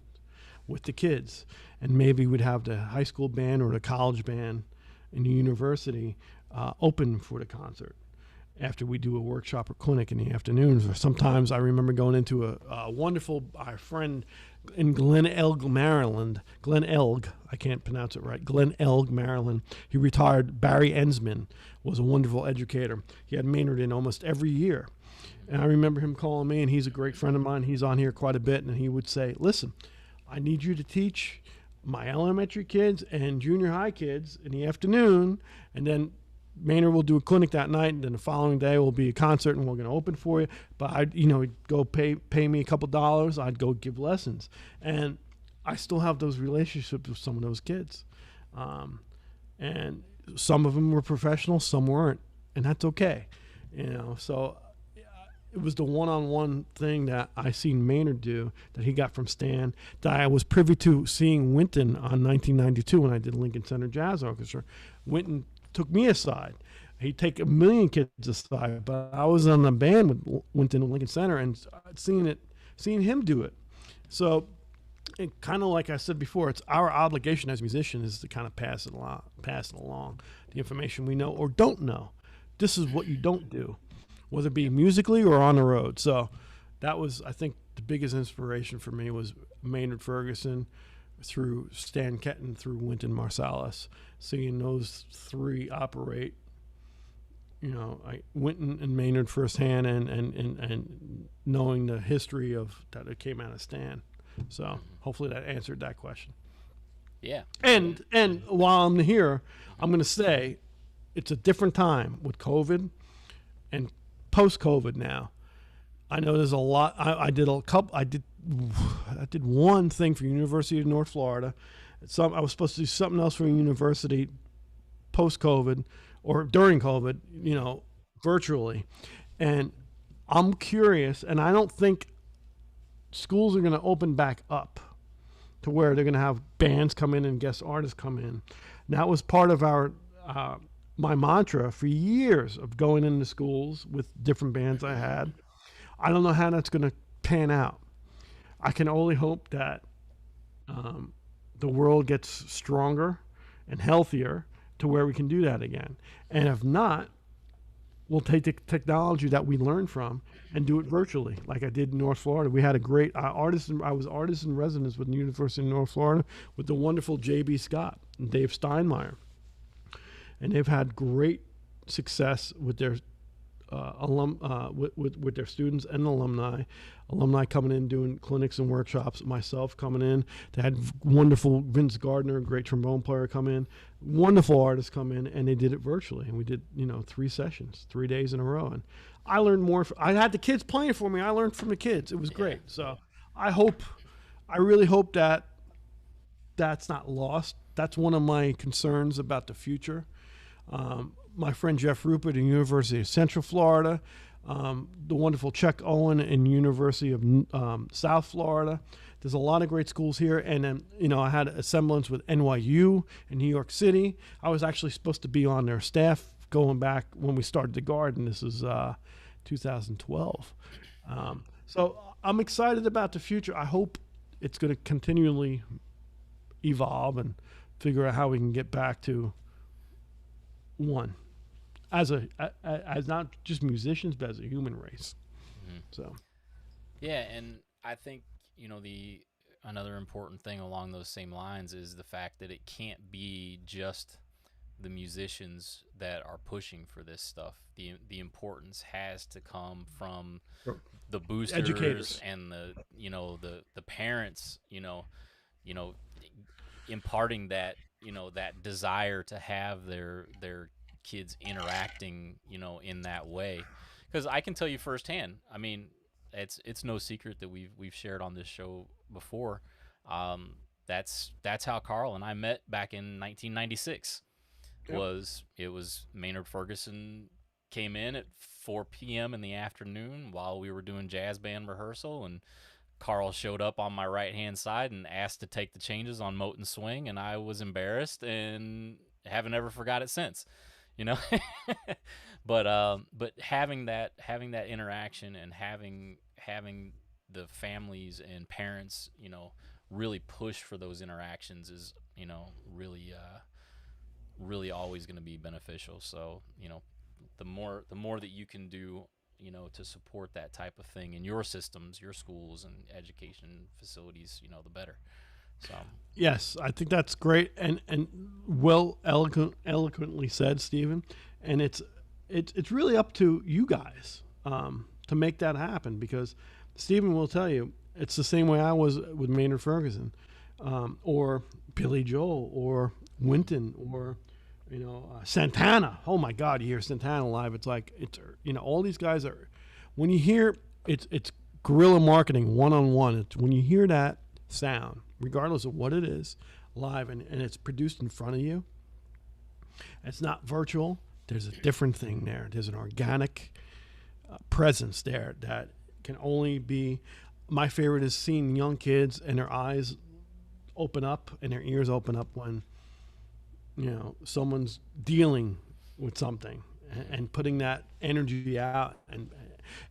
with the kids, and maybe we'd have the high school band or the college band in the university open for the concert after we do a workshop or clinic in the afternoons. Or sometimes I remember going into a wonderful, our friend in Glen Elg, Maryland, Glen Elg, I can't pronounce it right, Glen Elg, Maryland. He retired. Barry Ensman was a wonderful educator. He had Maynard in almost every year. And I remember him calling me, and he's a great friend of mine. He's on here quite a bit, and he would say, listen, I need you to teach my elementary kids and junior high kids in the afternoon, and then Maynard will do a clinic that night, and then the following day will be a concert, and we're going to open for you. But I'd go pay me a couple dollars. I'd go give lessons, and I still have those relationships with some of those kids, and some of them were professional, some weren't, and that's okay, So it was the one-on-one thing that I seen Maynard do that he got from Stan, that I was privy to seeing Wynton on 1992 when I did Lincoln Center Jazz Orchestra. Wynton took me aside. He'd take a million kids aside, but I was on the band with Wynton in Lincoln Center and seeing him do it. So, it kind of like I said before, it's our obligation as musicians is to kind of pass it along, the information we know or don't know. This is what you don't do, whether it be musically or on the road. So, that was, I think, the biggest inspiration for me was Maynard Ferguson, through Stan Kenton, through Wynton Marsalis, seeing those three operate. Wynton and Maynard firsthand, and knowing the history of that it came out of Stan. So hopefully that answered that question. Yeah. And while I'm here, I'm going to say it's a different time with COVID and post-COVID now. I know there's a lot. I did one thing for University of North Florida. I was supposed to do something else for a university post-COVID or during COVID, virtually. And I'm curious, and I don't think schools are going to open back up to where they're going to have bands come in and guest artists come in. And that was part of my mantra for years of going into schools with different bands I had. I don't know how that's going to pan out. I can only hope that the world gets stronger and healthier to where we can do that again. And if not, we'll take the technology that we learned from and do it virtually, like I did in North Florida. We had a great I was artist in residence with the University of North Florida with the wonderful J.B. Scott and Dave Steinmeier. And they've had great success with their with their students and alumni coming in doing clinics and workshops, myself coming in. They had wonderful Vince Gardner, great trombone player, come in, wonderful artists come in, and they did it virtually. And we did 3 sessions, 3 days in a row, and I learned more. I had the kids playing for me. I learned from the kids. It was great. So I really hope that that's not lost. That's one of my concerns about the future. My friend Jeff Rupert in University of Central Florida, the wonderful Chuck Owen in University of South Florida. There's a lot of great schools here. And then, I had a semblance with NYU in New York City. I was actually supposed to be on their staff going back when we started the Garden. This is 2012. So I'm excited about the future. I hope it's going to continually evolve and figure out how we can get back to one. As not just musicians, but as a human race. Mm-hmm. So, yeah, and I think another important thing along those same lines is the fact that it can't be just the musicians that are pushing for this stuff. The importance has to come from the boosters, educators, and the parents. Imparting that that desire to have their kids interacting in that way, because I can tell you firsthand, I mean, it's no secret that we've shared on this show before, that's how Carl and I met back in 1996. Yep. It was Maynard Ferguson came in at 4 p.m. in the afternoon while we were doing jazz band rehearsal, and Carl showed up on my right hand side and asked to take the changes on Mote and Swing, and I was embarrassed and haven't ever forgot it since. But having that interaction and having the families and parents, really push for those interactions is, really always going to be beneficial. So, the more that you can do, to support that type of thing in your systems, your schools and education facilities, the better. So yes, I think that's great and eloquently said, Stephen. And it's really up to you guys to make that happen, because Stephen will tell you it's the same way I was with Maynard Ferguson, or Billy Joel, or Wynton, or Santana. Oh my God, you hear Santana live, it's like all these guys are. When you hear it's guerrilla marketing one-on-one. It's when you hear that sound, regardless of what it is, live, and it's produced in front of you. It's not virtual. There's a different thing there. There's an organic presence there that can only be. My favorite is seeing young kids and their eyes open up and their ears open up when someone's dealing with something and putting that energy out, and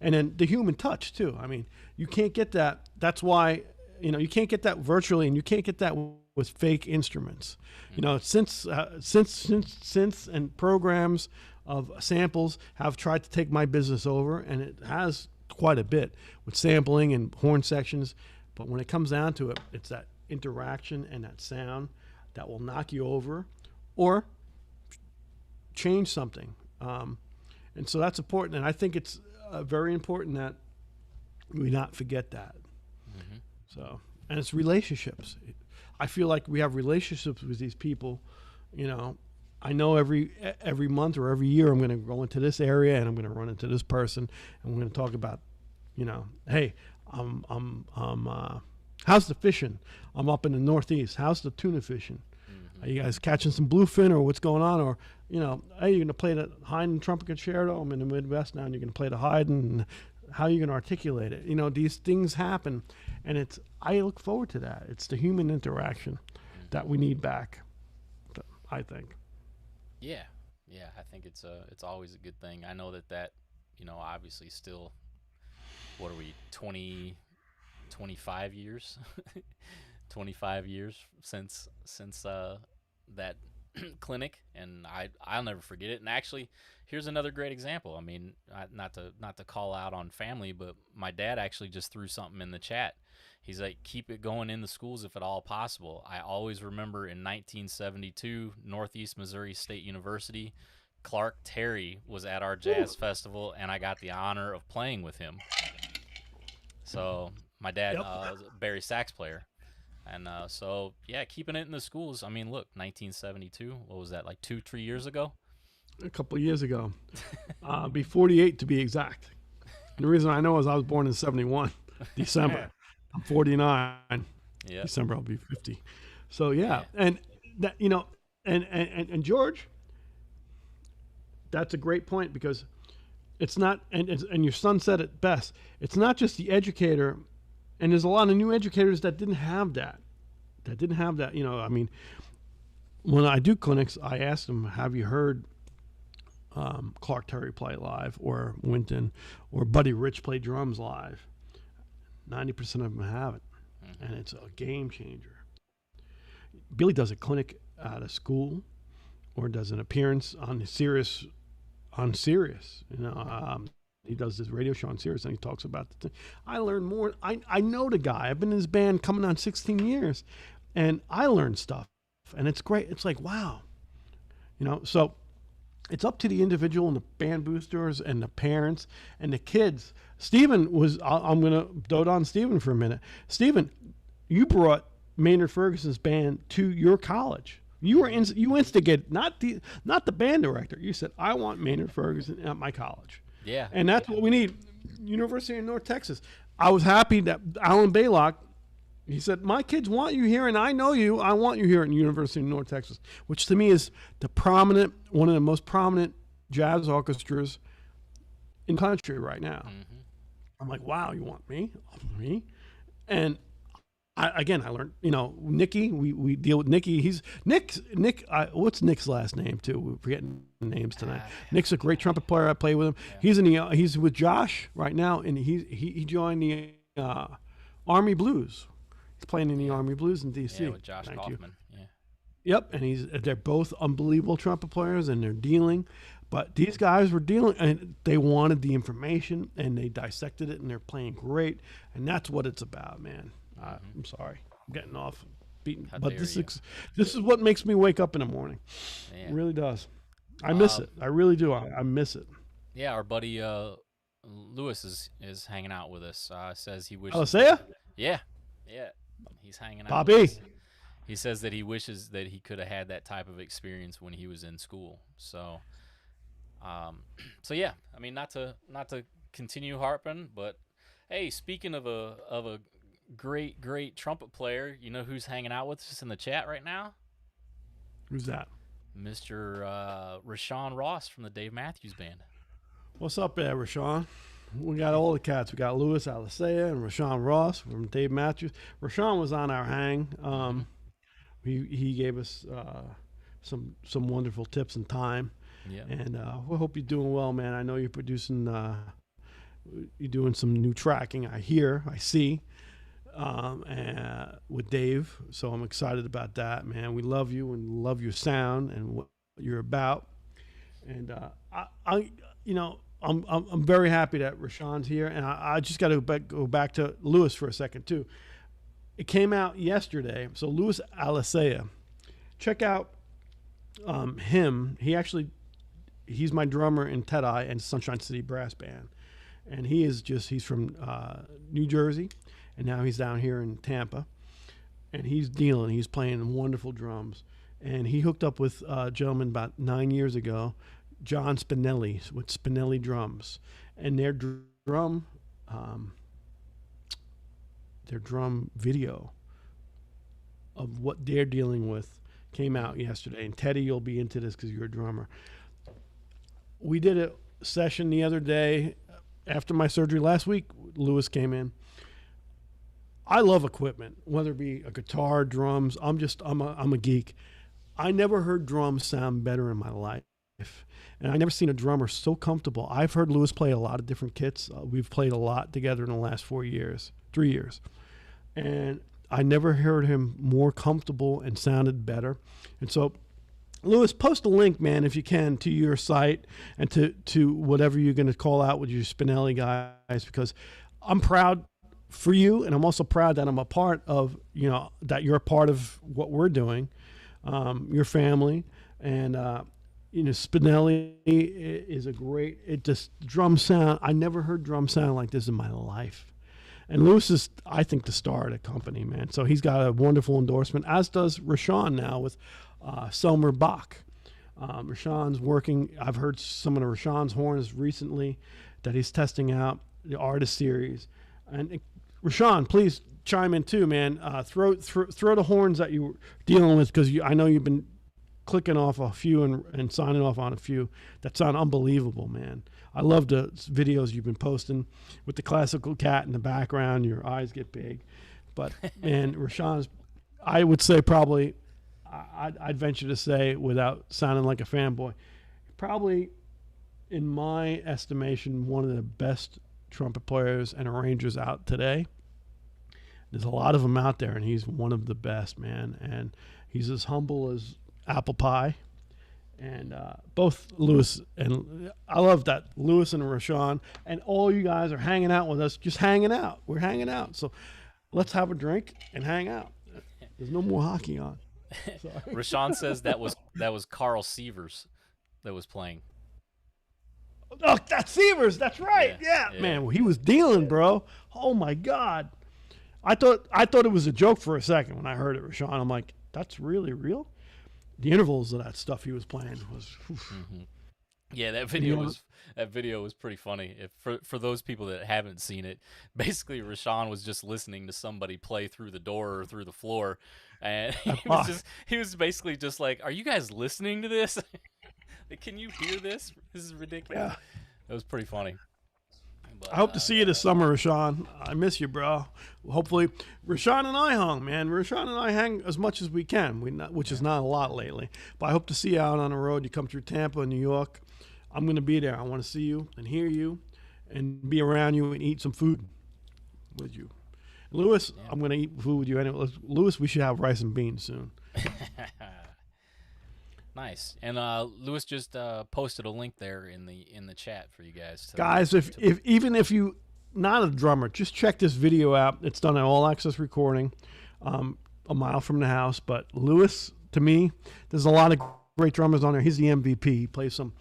then the human touch too. I mean, you can't get that. That's why, you can't get that virtually, and you can't get that with fake instruments. Since and programs of samples have tried to take my business over, and it has quite a bit with sampling and horn sections. But when it comes down to it, it's that interaction and that sound that will knock you over or change something. And so that's important. And I think it's very important that we not forget that. Mm-hmm. So, and it's relationships. I feel like we have relationships with these people. I know every month or every year I'm going to go into this area and I'm going to run into this person and we're going to talk about, hey, how's the fishing? I'm up in the Northeast. How's the tuna fishing? Mm-hmm. Are you guys catching some bluefin, or what's going on? Or, hey, you're going to play the Haydn trumpet concerto. I'm in the Midwest now, and you're going to play the Haydn. How are you going to articulate it? These things happen, and I look forward to that. It's the human interaction that we need back, I think. Yeah, I think it's always a good thing. I know that obviously still, what are we, 25 years 25 years since that clinic, and I'll never forget it. And actually, here's another great example. I mean, not to call out on family, but my dad actually just threw something in the chat. He's like, keep it going in the schools if at all possible. I always remember in 1972, Northeast Missouri State University, Clark Terry was at our jazz festival, and I got the honor of playing with him. So my dad was a Barry sax player. And so, yeah, keeping it in the schools. I mean, look, 1972, what was that, like 2-3 years ago? A couple of years ago. Be 48 to be exact. And the reason I know is I was born in 71, December. I'm 49. Yeah. December I'll be 50. So, yeah. And that, and George, that's a great point, because it's not, and your son said it best, it's not just the educator. And there's a lot of new educators that didn't have that. I mean, when I do clinics, I ask them, have you heard Clark Terry play live, or Wynton, or Buddy Rich play drums live? 90% of them haven't. Mm-hmm. And it's a game changer. Billy does a clinic at a school, or does an appearance on Sirius. He does this radio show on Sirius, and he talks about the thing. I learn more. I know the guy. I've been in his band coming on 16 years, and I learned stuff, and it's great. It's like, wow. So it's up to the individual and the band boosters and the parents and the kids. Stephen I'm going to dote on Stephen for a minute. Stephen, you brought Maynard Ferguson's band to your college. You instigated, not the band director. You said, I want Maynard Ferguson at my college. Yeah. And that's what we need. University of North Texas. I was happy that Alan Baylock, he said, my kids want you here, and I know you. I want you here at University of North Texas, which to me is one of the most prominent jazz orchestras in the country right now. Mm-hmm. I'm like, wow, you want me? And I learned, Nicky, we deal with Nicky. What's Nick's last name too? We're forgetting names tonight. Nick's a great trumpet player. I play with him. Yeah. He's with Josh right now, and he joined the Army Blues. He's playing in the Army Blues in DC. Yeah, with Josh Kaufman. Yeah. Yep, and they're both unbelievable trumpet players, and they're dealing. But these guys were dealing, and they wanted the information, and they dissected it, and they're playing great. And that's what it's about, man. I'm sorry, I'm getting off beaten, but this is what makes me wake up in the morning. Man. It really does. I miss it. I really do. I miss it. Yeah, our buddy Lewis is hanging out with us. Says he wishes. Alessia? Yeah, he's hanging out. Bobby. With us. He says that he wishes that he could have had that type of experience when he was in school. So yeah. I mean, not to continue harping, but hey, speaking of a great trumpet player, you know who's hanging out with us in the chat right now? Who's that? Mr. Rashawn Ross from the Dave Matthews Band. What's up there, Rashawn? We got all the cats. We got Louis Alessia and Rashawn Ross from Dave Matthews. Rashawn was on our hang. He gave us some wonderful tips and time. Yeah. And we hope you're doing well, man. I know you're producing, you're doing some new tracking. I see, with Dave. So I'm excited about that, man. We love you and love your sound and what you're about. And I'm very happy that Rashawn's here. And I just got to go back to Louis for a second too. It came out yesterday. So Louis Alicea, check out him. He's my drummer in T.Ë.T.I and Sunshine City Brass Band. And he's from New Jersey, and now he's down here in Tampa. And he's playing wonderful drums. And he hooked up with a gentleman about 9 years ago, John Spinelli, with Spinelli drums. And their drum video of what they're dealing with came out yesterday. And Teddy, you'll be into this because you're a drummer. We did a session the other day after my surgery last week. Louis came in. I love equipment, whether it be a guitar, drums. I'm a geek. I never heard drums sound better in my life. And I never seen a drummer so comfortable. I've heard Louis play a lot of different kits. We've played a lot together in the last 3 years. And I never heard him more comfortable and sounded better. And so, Louis, post a link, man, if you can, to your site and to whatever you're going to call out with your Spinelli guys, because I'm proud for you, and I'm also proud that I'm a part of, that you're a part of what we're doing, your family. And, Spinelli is drum sound. I never heard drum sound like this in my life. And Louis is, I think, the star of the company, man. So he's got a wonderful endorsement, as does Rashawn now with Selmer Bach. Rashawn's working. I've heard some of the Rashawn's horns recently that he's testing out, the Artist Series. And Rashawn, please chime in too, man. Throw the horns that you're dealing with, because I know you've been clicking off a few and signing off on a few that sound unbelievable, man. I love the videos you've been posting with the classical cat in the background. Your eyes get big. But, man, Rashawn's, I would say probably, I'd venture to say, without sounding like a fanboy, probably, in my estimation, one of the best trumpet players and arrangers out today. There's a lot of them out there, and he's one of the best, man. And he's as humble as apple pie. And both Louis and I love that Louis and Rashawn and all you guys are hanging out with us, just hanging out. We're hanging out. So let's have a drink and hang out. There's no more hockey on. Rashawn says that was Carl Sievers that was playing. Oh, that's Sievers. That's right. Yeah. Man, well, he was dealing, bro. Oh my God. I thought it was a joke for a second when I heard it, Rashawn. I'm like, that's really real? The intervals of that stuff he was playing was. Mm-hmm. Yeah, that video was pretty funny. For those people that haven't seen it, basically Rashawn was just listening to somebody play through the door or through the floor, and he was basically just like, "Are you guys listening to this? Can you hear this? This is ridiculous." Yeah. It was pretty funny. But, I hope to see you this summer, Rashawn. I miss you, bro. Hopefully, Rashawn and I hung, man. Rashawn and I hang as much as we can, which is not a lot lately. But I hope to see you out on the road. You come through Tampa and New York. I'm going to be there. I want to see you and hear you and be around you and eat some food with you. Louis, yeah. I'm going to eat food with you anyway. Louis, we should have rice and beans soon. Nice. And Louis just posted a link there in the chat for you guys. Guys, even if you not a drummer, just check this video out. It's done an all-access recording, a mile from the house. But Louis, to me, there's a lot of great drummers on there. He's the MVP. He plays some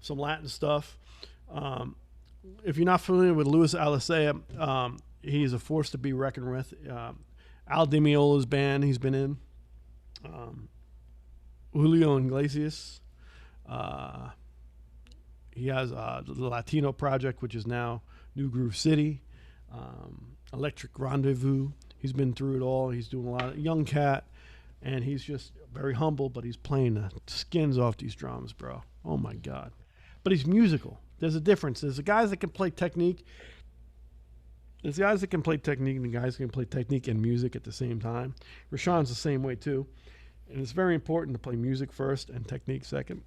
Latin stuff. If you're not familiar with Louis Alicea, he's a force to be reckoned with. Al Di Meola's band he's been in. Julio Iglesias. He has the Latino project, which is now New Groove City. Electric Rendezvous. He's been through it all. He's doing a lot of young cat, and he's just very humble, but he's playing the skins off these drums, bro. Oh my God. But he's musical. There's a difference. There's the guys that can play technique. There's guys that can play technique, and the guys that can play technique and music at the same time. Rashawn's the same way too. And it's very important to play music first and technique second.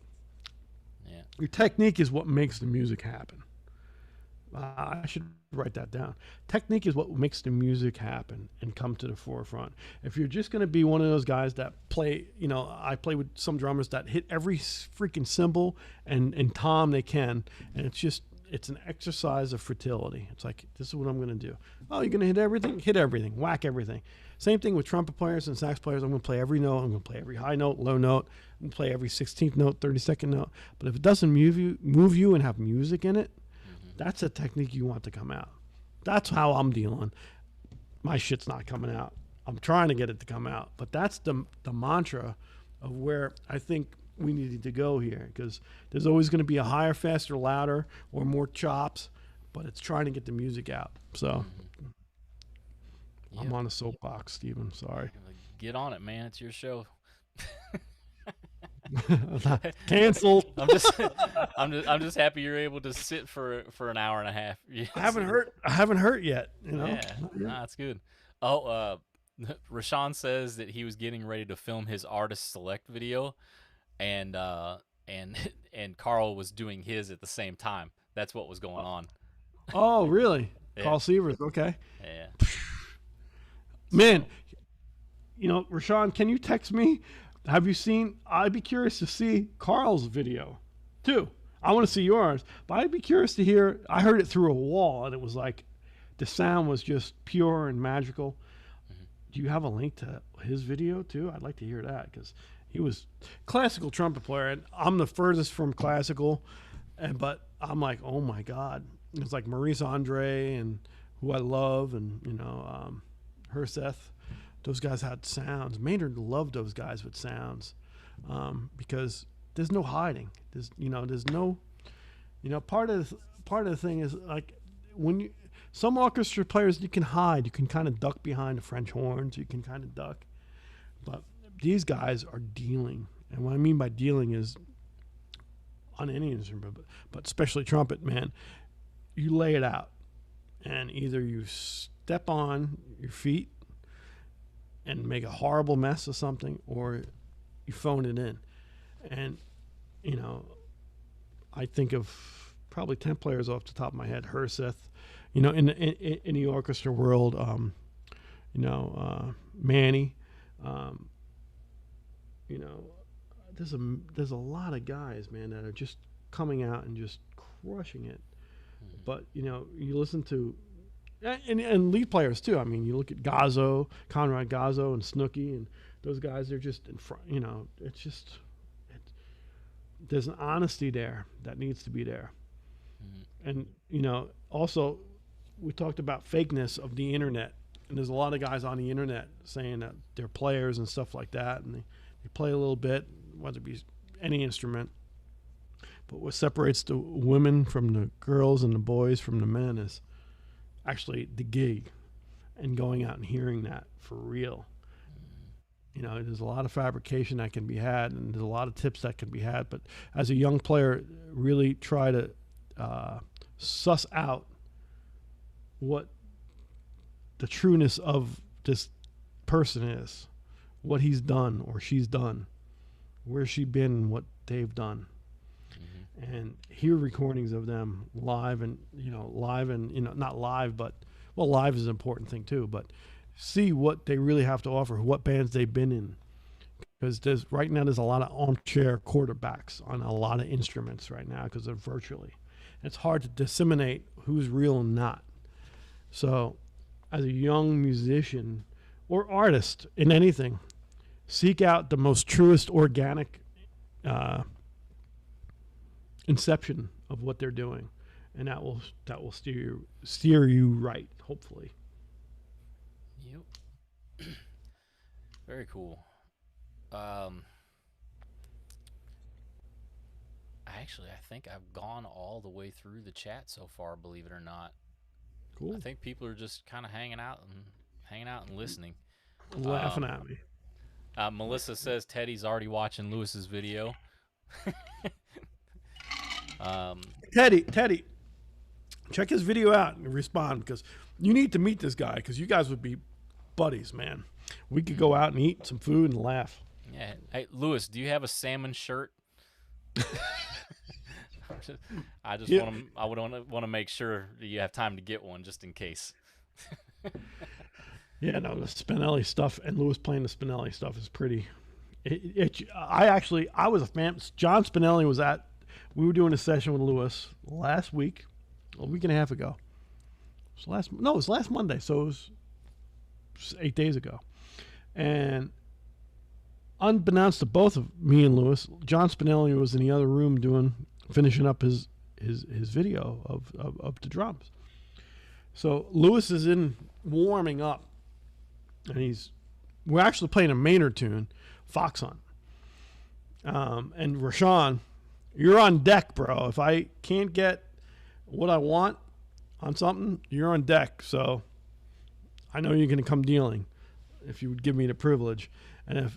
Yeah. Your technique is what makes the music happen. I should write that down. Technique is what makes the music happen and come to the forefront. If you're just going to be one of those guys that play, I play with some drummers that hit every freaking cymbal and tom they can, and it's an exercise of fertility. It's like, this is what I'm going to do. Oh, you're going to hit everything? Hit everything. Whack everything. Same thing with trumpet players and sax players. I'm going to play every note. I'm going to play every high note, low note. I'm going to play every 16th note, 32nd note. But if it doesn't move you and have music in it, that's a technique you want to come out. That's how I'm dealing. My shit's not coming out. I'm trying to get it to come out. But that's the mantra of where I think we needed to go here, because there's always going to be a higher, faster, louder, or more chops, but it's trying to get the music out. So I'm on a soapbox, Steven. Sorry. Get on it, man. It's your show. Canceled. I'm just happy you're able to sit for an hour and a half. I haven't hurt yet. Yeah, that's good. Oh, Rashawn says that he was getting ready to film his artist select video, and Carl was doing his at the same time. That's what was going on. Oh, really? Yeah. Carl Sievers. Okay. Yeah. Man, Rashawn, can you text me? Have you seen? I'd be curious to see Carl's video, too. I want to see yours, but I'd be curious to hear. I heard it through a wall, and it was like the sound was just pure and magical. Mm-hmm. Do you have a link to his video, too? I'd like to hear that, because he was classical trumpet player, and I'm the furthest from classical, but I'm like, oh, my God. It's like Maurice Andre, and who I love, and, Herseth. Those guys had sounds. Maynard loved those guys with sounds, because there's no hiding. There's no, part of the thing is like when some orchestra players, you can hide. You can kind of duck behind the French horns. You can kind of duck, but these guys are dealing. And what I mean by dealing is on any instrument, but especially trumpet, man, you lay it out, and either you step on your feet and make a horrible mess of something, or you phone it in. And, I think of probably 10 players off the top of my head. Herseth, in the orchestra world, Manny, there's a lot of guys, man, that are just coming out and just crushing it. Mm-hmm. But, you listen to, and lead players too. I mean, you look at Conrad Gazzo and Snooky, and those guys, they're just in front, it's just, there's an honesty there that needs to be there. Mm-hmm. And, also we talked about fakeness of the internet, and there's a lot of guys on the internet saying that they're players and stuff like that, and they play a little bit, whether it be any instrument. But what separates the women from the girls and the boys from the men is actually the gig and going out and hearing that for real. There's a lot of fabrication that can be had, and there's a lot of tips that can be had, but as a young player, really try to suss out what the trueness of this person is, what he's done or she's done, where she's been, what they've done. And hear recordings of them live, and not live, but live is an important thing too, but see what they really have to offer, what bands they've been in, because right now there's a lot of armchair quarterbacks on a lot of instruments right now, because they're virtually. It's hard to disseminate who's real and not. So as a young musician or artist in anything, seek out the most truest organic inception of what they're doing, and that will steer you right, hopefully. Yep. Very cool. I think I've gone all the way through the chat so far, believe it or not. Cool. I think people are just kind of hanging out and listening, laughing at me. Melissa says Teddy's already watching Lewis's video. Teddy, check his video out and respond, because you need to meet this guy, because you guys would be buddies, man. We could go out and eat some food and laugh. Yeah. Hey, Lewis, do you have a salmon shirt? I just Yeah. want to make sure that you have time to get one just in case. Yeah, no, the Spinelli stuff and Lewis playing the Spinelli stuff is pretty. I was a fan. John Spinelli was we were doing a session with Lewis last week, a week and a half ago. It was last Monday, so it was 8 days ago. And unbeknownst to both of me and Lewis, John Spinelli was in the other room finishing up his video of the drums. So Lewis is in warming up, and we're actually playing a Maynard tune, Fox Hunt. And Rashawn, you're on deck, bro. If I can't get what I want on something, you're on deck. So I know you're going to come dealing if you would give me the privilege. And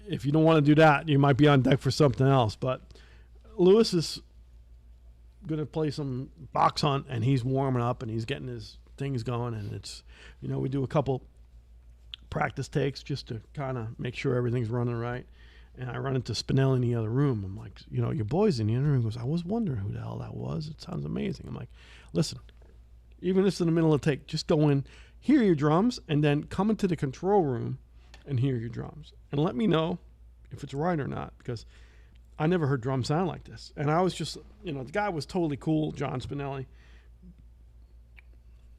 if you don't want to do that, you might be on deck for something else. But Lewis is going to play some Fox Hunt, and he's warming up and he's getting his things going. And it's, we do a couple practice takes just to kind of make sure everything's running right. And I run into Spinelli in the other room. I'm like, your boy's in the other room. He goes, I was wondering who the hell that was. It sounds amazing. I'm like, listen, even if it's in the middle of the take, just go in, hear your drums, and then come into the control room and hear your drums. And let me know if it's right or not, because I never heard drums sound like this. And I was just, the guy was totally cool, John Spinelli.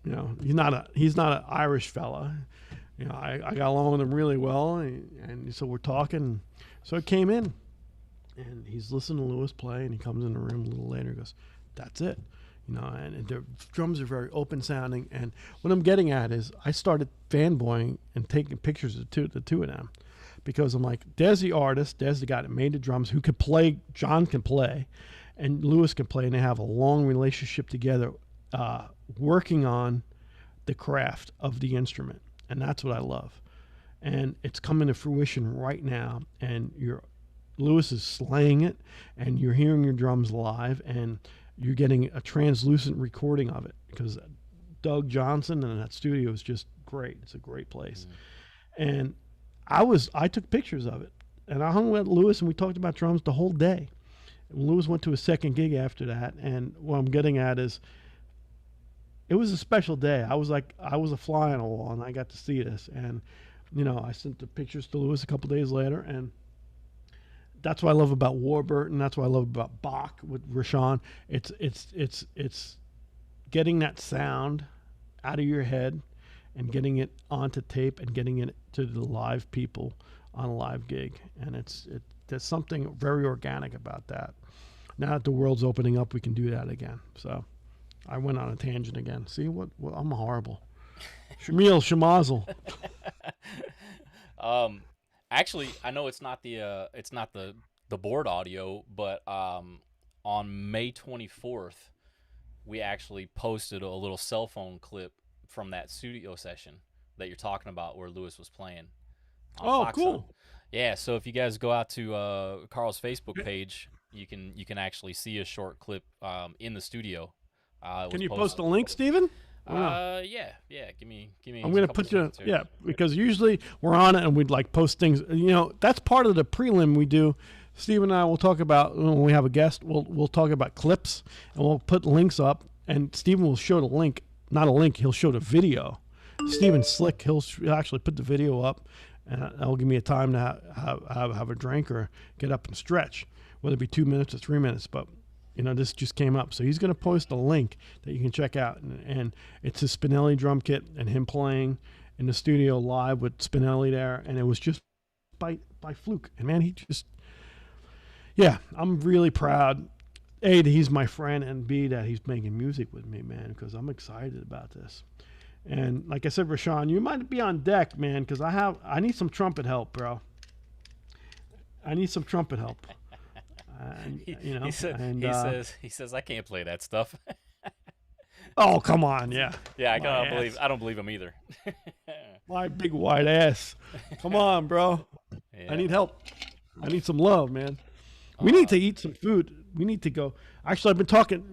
He's not an Irish fella. I got along with him really well, and so we're talking. So I came in, and he's listening to Lewis play, and he comes in the room a little later and goes, that's it. And the drums are very open sounding. And what I'm getting at is I started fanboying and taking pictures of the two of them, because I'm like, there's the artist, there's the guy that made the drums, who could play, John can play, and Lewis can play, and they have a long relationship together, working on the craft of the instrument. And that's what I love. And it's coming to fruition right now. And Lewis is slaying it, and you're hearing your drums live, and you're getting a translucent recording of it, because Doug Johnson and that studio is just great. It's a great place. And I took pictures of it, and I hung with Lewis, and we talked about drums the whole day. And Lewis went to his second gig after that. And what I'm getting at is, it was a special day. I was a fly on the wall, and I got to see this. And, I sent the pictures to Lewis a couple days later, and that's what I love about Warburton. That's what I love about Bach with Rashawn. It's getting that sound out of your head and getting it onto tape and getting it to the live people on a live gig. And there's something very organic about that. Now that the world's opening up, we can do that again. So I went on a tangent again. See what I'm horrible. Shamil Shamazel. Actually, I know it's not the board audio, but on May 24th, we actually posted a little cell phone clip from that studio session that you're talking about, where Lewis was playing. Oh, cool. Yeah, so if you guys go out to Carl's Facebook page, you can actually see a short clip in the studio. Can you post a link, Steven? Yeah. Give me. I'm gonna put you. Yeah, because usually we're on it and we'd post things. That's part of the prelim we do. Steve and I will talk about, when we have a guest. We'll talk about clips, and we'll put links up. And Steven will show the link, not a link. He'll show the video. Steven's slick. He'll actually put the video up, and that'll give me a time to have a drink or get up and stretch, whether it be 2 minutes or 3 minutes. But this just came up. So he's going to post a link that you can check out. And it's a Spinelli drum kit and him playing in the studio live with Spinelli there. And it was just by fluke. And, man, I'm really proud, A, that he's my friend, and B, that he's making music with me, man, because I'm excited about this. And like I said, Rashawn, you might be on deck, man, because I need some trumpet help, bro. I need some trumpet help. He says I can't play that stuff. Oh, come on, yeah. Yeah, I don't believe him either. My big white ass. Come on, bro. Yeah. I need help. I need some love, man. We need to eat some food. We need to go. Actually, I've been talking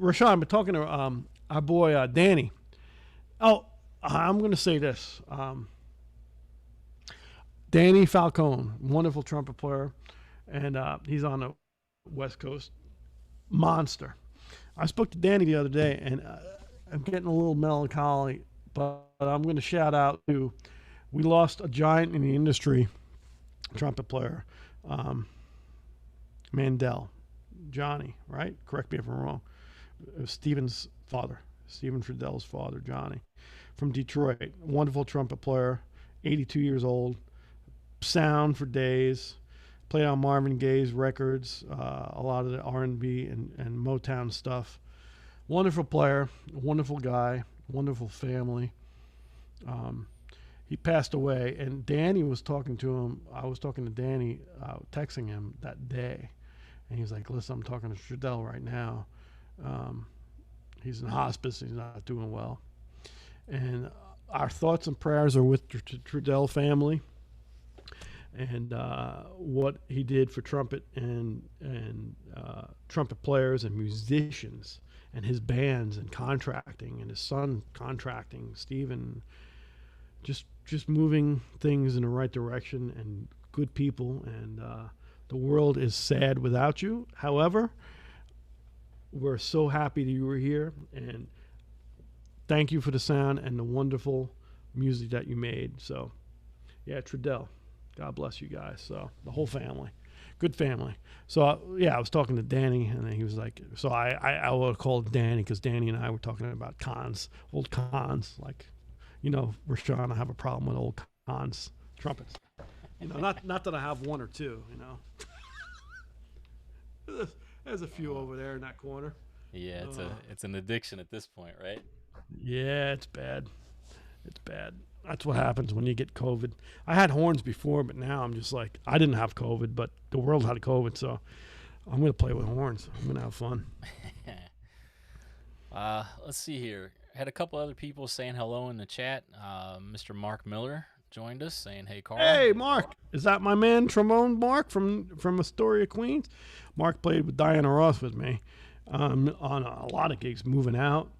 to our boy Danny. Oh, I'm going to say this. Danny Falcone, wonderful trumpet player, and he's on the West Coast, monster. I spoke to Danny the other day, and I'm getting a little melancholy, but I'm going to shout out to, we lost a giant in the industry, trumpet player, Mandel, Johnny, right? Correct me if I'm wrong. It was Stephen's father, Stephen Friedell's father, Johnny, from Detroit. Wonderful trumpet player, 82 years old, sound for days, played on Marvin Gaye's records, a lot of the R&B and Motown stuff. Wonderful player, wonderful guy, wonderful family. He passed away, and Danny was talking to him. I was talking to Danny, texting him that day, and he was like, listen, I'm talking to Trudell right now. He's in hospice. He's not doing well. And our thoughts and prayers are with the Trudell family and what he did for trumpet and trumpet players and musicians and his bands and contracting and his son contracting, Stephen, just moving things in the right direction and good people. And the world is sad without you. However, we're so happy that you were here, and thank you for the sound and the wonderful music that you made. So, yeah, Trudell, God bless you guys. So, the whole family, good family. So, I was talking to Danny, and he was like, so I would call it Danny because Danny and I were talking about cons, old cons, like, Rashawn, I have a problem with old cons trumpets. Not that I have one or two, There's a few over there in that corner. Yeah, it's an addiction at this point, right? Yeah, it's bad. It's bad. That's what happens when you get COVID. I had horns before, but now I'm just like, I didn't have COVID, but the world had COVID, so I'm going to play with horns. I'm going to have fun. Let's see here. I had a couple other people saying hello in the chat. Mr. Mark Miller joined us saying, hey, Carl. Hey, Mark. Is that my man, trombone Mark from Astoria, Queens? Mark played with Diana Ross with me on a lot of gigs, moving out.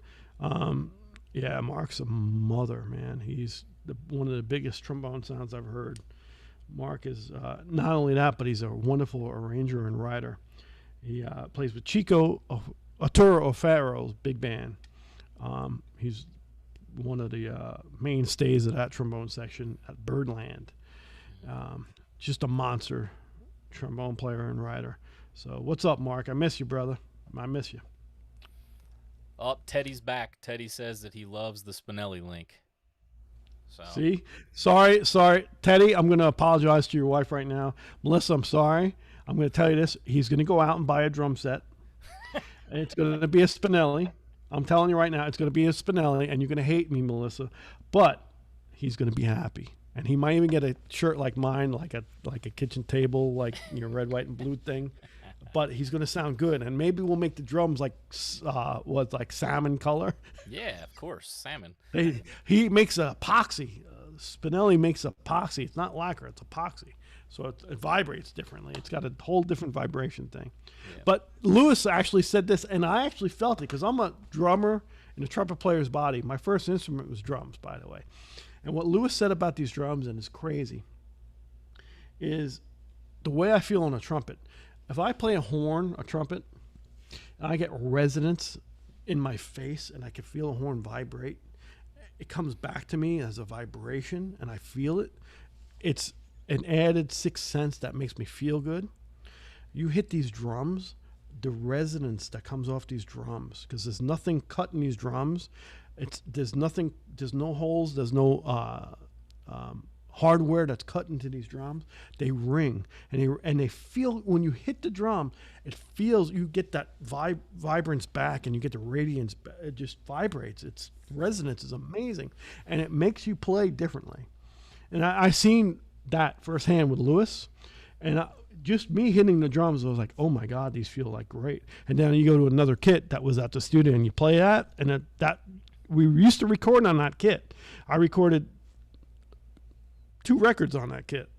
Yeah, Mark's a mother, man. He's one of the biggest trombone sounds I've heard. Mark is not only that, but he's a wonderful arranger and writer. He plays with Chico Arturo O'Farrell's big band. He's one of the mainstays of that trombone section at Birdland. Just a monster trombone player and writer. So what's up, Mark? I miss you, brother. I miss you. Oh, Teddy's back. Teddy says that he loves the Spinelli link. So. See? Sorry. Teddy, I'm going to apologize to your wife right now. Melissa, I'm sorry. I'm going to tell you this. He's going to go out and buy a drum set. And it's going to be a Spinelli. I'm telling you right now, it's going to be a Spinelli, and you're going to hate me, Melissa. But he's going to be happy. And he might even get a shirt like mine, like a kitchen table, like your red, white, and blue thing. But he's going to sound good. And maybe we'll make the drums like salmon color. Yeah, of course, salmon. He makes epoxy. Spinelli makes epoxy. It's not lacquer, it's epoxy. So it vibrates differently. It's got a whole different vibration thing. Yeah. But Lewis actually said this, and I actually felt it because I'm a drummer in a trumpet player's body. My first instrument was drums, by the way. And what Lewis said about these drums, and it's crazy, is the way I feel on a trumpet. If I play a horn, a trumpet, and I get resonance in my face and I can feel a horn vibrate, it comes back to me as a vibration and I feel it. It's an added sixth sense that makes me feel good. You hit these drums, the resonance that comes off these drums, because there's nothing cut in these drums. There's no holes, there's no hardware that's cut into these drums. They ring and they feel, when you hit the drum, it feels, you get that vibrance back and you get the radiance. It just vibrates. Its resonance is amazing, and it makes you play differently. And I seen that firsthand with Lewis, and just me hitting the drums, I was like, oh my God, these feel like great. And then you go to another kit that was at the studio and you play that, and that we used to record on that kit. I recorded 2 records on that kit.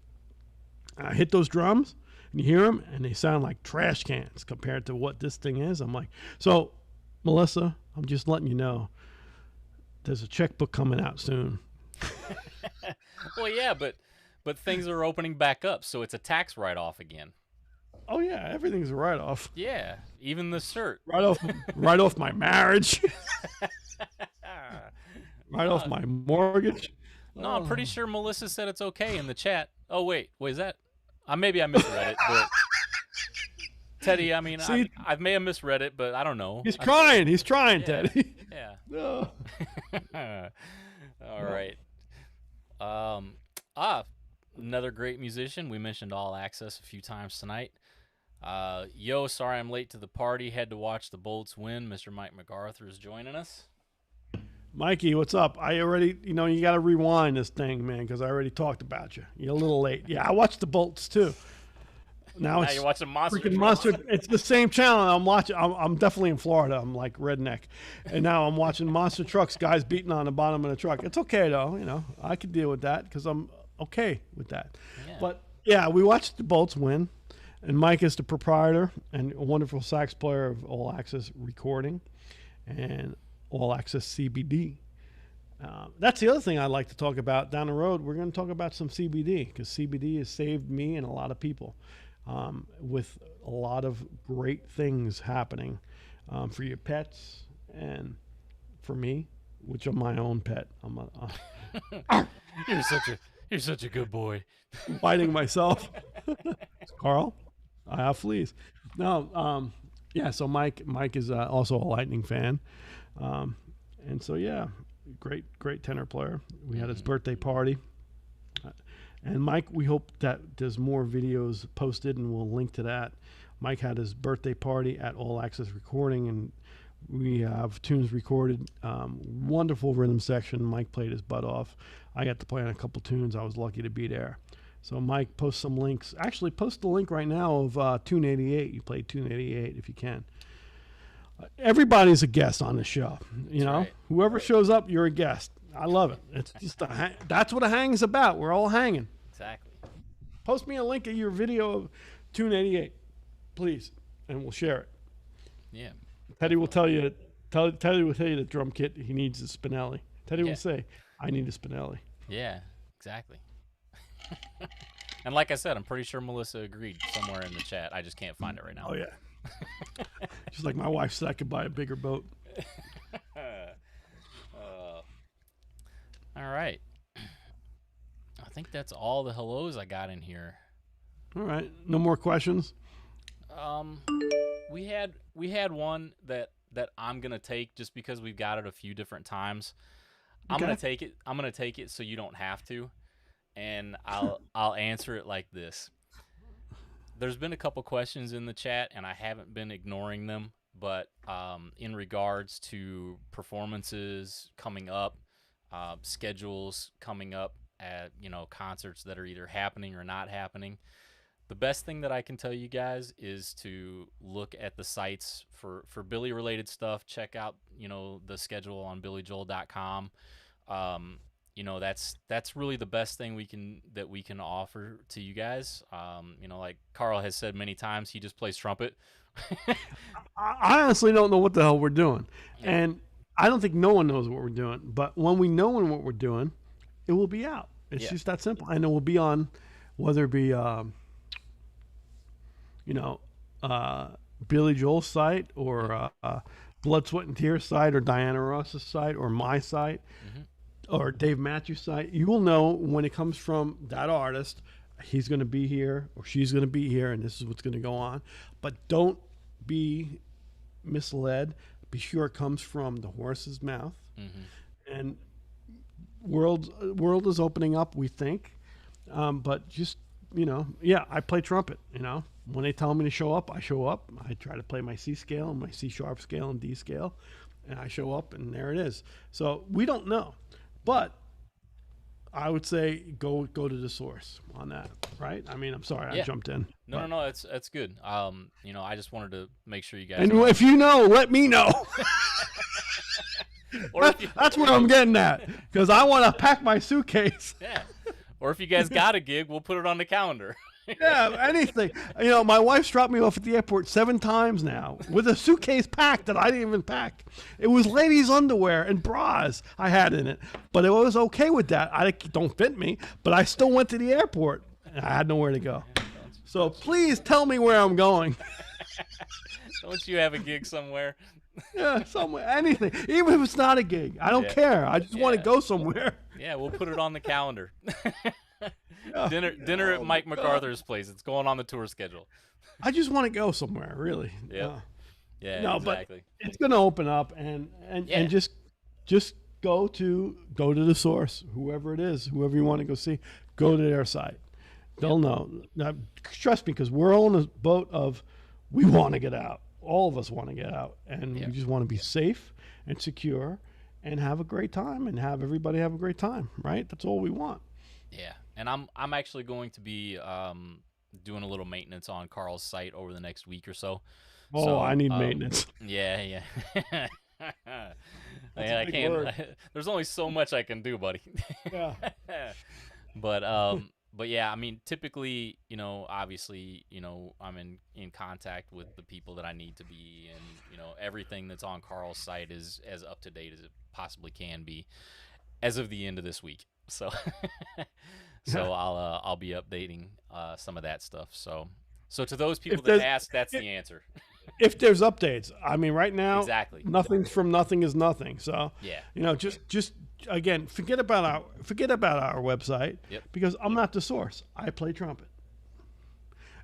I hit those drums and you hear them and they sound like trash cans compared to what this thing is. I'm like, so Melissa, I'm just letting you know there's a checkbook coming out soon. Well, yeah, but things are opening back up, so it's a tax write-off again. Oh yeah, everything's a write-off. Yeah, even the shirt. Right off my marriage. Right off my mortgage. No, I'm pretty sure Melissa said it's okay in the chat. Oh wait, is that? Maybe I misread it. But Teddy, I mean, See, I may have misread it, but I don't know. He's trying. He's trying, Yeah. Teddy. Yeah. No. All right. Another great musician. We mentioned All Access a few times tonight. Yo, sorry I'm late to the party. Had to watch the Bolts win. Mr. Mike Macarthur is joining us. Mikey, what's up? I already, you got to rewind this thing, man, because I already talked about you. You're a little late. Yeah, I watched the Bolts too. Now it's you're watching Monster. Freaking Monster. It's the same channel I'm watching. I'm definitely in Florida. I'm like redneck, and now I'm watching Monster Trucks, guys beating on the bottom of the truck. It's okay though, I could deal with that because I'm okay with that. Yeah. But yeah, we watched the Bolts win, and Mike is the proprietor and a wonderful sax player of All Access Recording, and All Access CBD. That's the other thing I'd like to talk about down the road. We're going to talk about some CBD because CBD has saved me and a lot of people with a lot of great things happening for your pets and for me, which I'm my own pet. You're such a good boy. Biting myself. Carl, I have fleas. No, yeah. So Mike is also a Lightning fan, and so yeah. Great tenor player. We had his birthday party. And Mike, we hope that there's more videos posted, and we'll link to that. Mike had his birthday party at All Access Recording, and we have tunes recorded. Wonderful rhythm section. Mike played his butt off. I got to play on a couple tunes. I was lucky to be there. So Mike, post some links. Actually, post the link right now of Tune 88. You play Tune 88 if you can. Everybody's a guest on the show, Right. Whoever shows up, you're a guest. I love it. It's just that's what a hang's about. We're all hanging. Exactly. Post me a link of your video of Tune 88, please, and we'll share it. Yeah. Teddy will tell you. Teddy will tell you the drum kit he needs a Spinelli. Teddy will say, "I need a Spinelli." Yeah. Exactly. And like I said, I'm pretty sure Melissa agreed somewhere in the chat. I just can't find it right now. Oh yeah. Just like my wife said, I could buy a bigger boat. All right. I think that's all the hellos I got in here. All right. No more questions. We had one that I'm gonna take just because we've got it a few different times. I'm gonna take it so you don't have to, and I'll answer it like this. There's been a couple questions in the chat, and I haven't been ignoring them. But in regards to performances coming up, schedules coming up at concerts that are either happening or not happening, the best thing that I can tell you guys is to look at the sites for Billy related stuff. Check out the schedule on BillyJoel.com. That's really the best thing we can offer to you guys. Like Carl has said many times, he just plays trumpet. I honestly don't know what the hell we're doing, and I don't think no one knows what we're doing. But when we know what we're doing, it will be out. It's just that simple, and it will be on, whether it be Billy Joel's site or Blood, Sweat, and Tears site or Diana Ross's site or my site. Mm-hmm. Or Dave Matthews' site. You will know when it comes from that artist, he's going to be here or she's going to be here, and this is what's going to go on. But don't be misled. Be sure it comes from the horse's mouth. Mm-hmm. And world is opening up, we think. But just, I play trumpet, When they tell me to show up, I show up. I try to play my C scale and my C sharp scale and D scale. And I show up, and there it is. So we don't know. But I would say go to the source on that, right? I mean, I'm sorry, I jumped in. No, that's good. I just wanted to make sure you guys. And if you know, let me know. That's where I'm getting at, because I want to pack my suitcase. Yeah. Or if you guys got a gig, we'll put it on the calendar. Yeah, anything. My wife's dropped me off at the airport 7 times now with a suitcase packed that I didn't even pack. It was ladies' underwear and bras I had in it, but it was okay with that. Don't fit me, but I still went to the airport. And I had nowhere to go. So please tell me where I'm going. Don't you have a gig somewhere? Yeah, somewhere, anything. Even if it's not a gig, I don't care. I just want to go somewhere. Yeah, we'll put it on the calendar. Dinner at Mike Macarthur's place. It's going on the tour schedule. I just want to go somewhere, really. Yeah. Yeah, no, exactly. But it's going to open up and just go to the source, whoever it is, whoever you want to go see, go to their site. They'll know. Now, trust me, because we're all in a boat of we want to get out. All of us want to get out, and we just want to be safe and secure and have a great time and have everybody have a great time, right? That's all we want. Yeah, and I'm actually going to be doing a little maintenance on Carl's site over the next week or so. Oh, so, I need maintenance. Yeah. I can't. There's only so much I can do, buddy. Yeah. But yeah, I mean, typically, obviously, I'm in contact with the people that I need to be, and everything that's on Carl's site is as up to date as it possibly can be, as of the end of this week. So, I'll be updating some of that stuff. So to those people that ask, that's the answer. If there's updates, I mean, right now, exactly, nothing from nothing is nothing. So yeah, just again, forget about our website because I'm not the source. I play trumpet.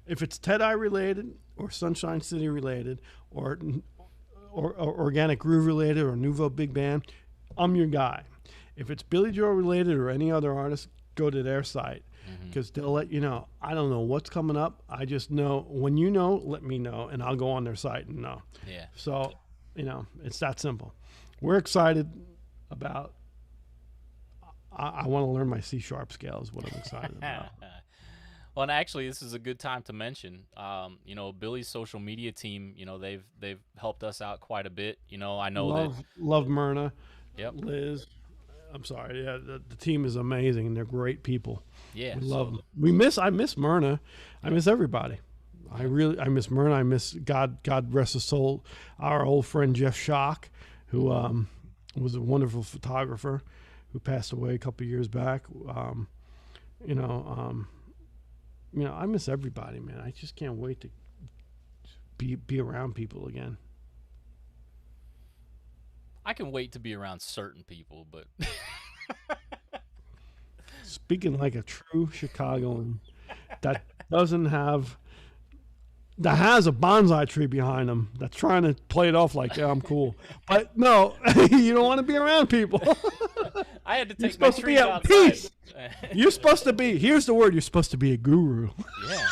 If it's T.Ë.T.I related or Sunshine City related or Organic Groove related or Nouveau Big Band, I'm your guy. If it's Billy Joel related or any other artist, go to their site because they'll let you know. I don't know what's coming up. I just know when you know, let me know, and I'll go on their site and know. Yeah. So, it's that simple. We're excited about. I want to learn my C sharp scale is what I'm excited about. Well, and actually, this is a good time to mention. Billy's social media team. They've helped us out quite a bit. I know love Myrna. Yep. Liz. I'm sorry. Yeah, the team is amazing and they're great people. Yeah, we love them. I miss Myrna. I miss everybody. I miss Myrna. I miss God rest his soul. Our old friend Jeff Schock, who was a wonderful photographer, who passed away a couple of years back. I miss everybody, man. I just can't wait to be around people again. I can wait to be around certain people, but speaking like a true Chicagoan that has a bonsai tree behind them that's trying to play it off like, yeah, I'm cool. But no, you don't want to be around people. I had to take You're supposed to be at peace. You're supposed to be, here's the word, you're supposed to be a guru. Yeah.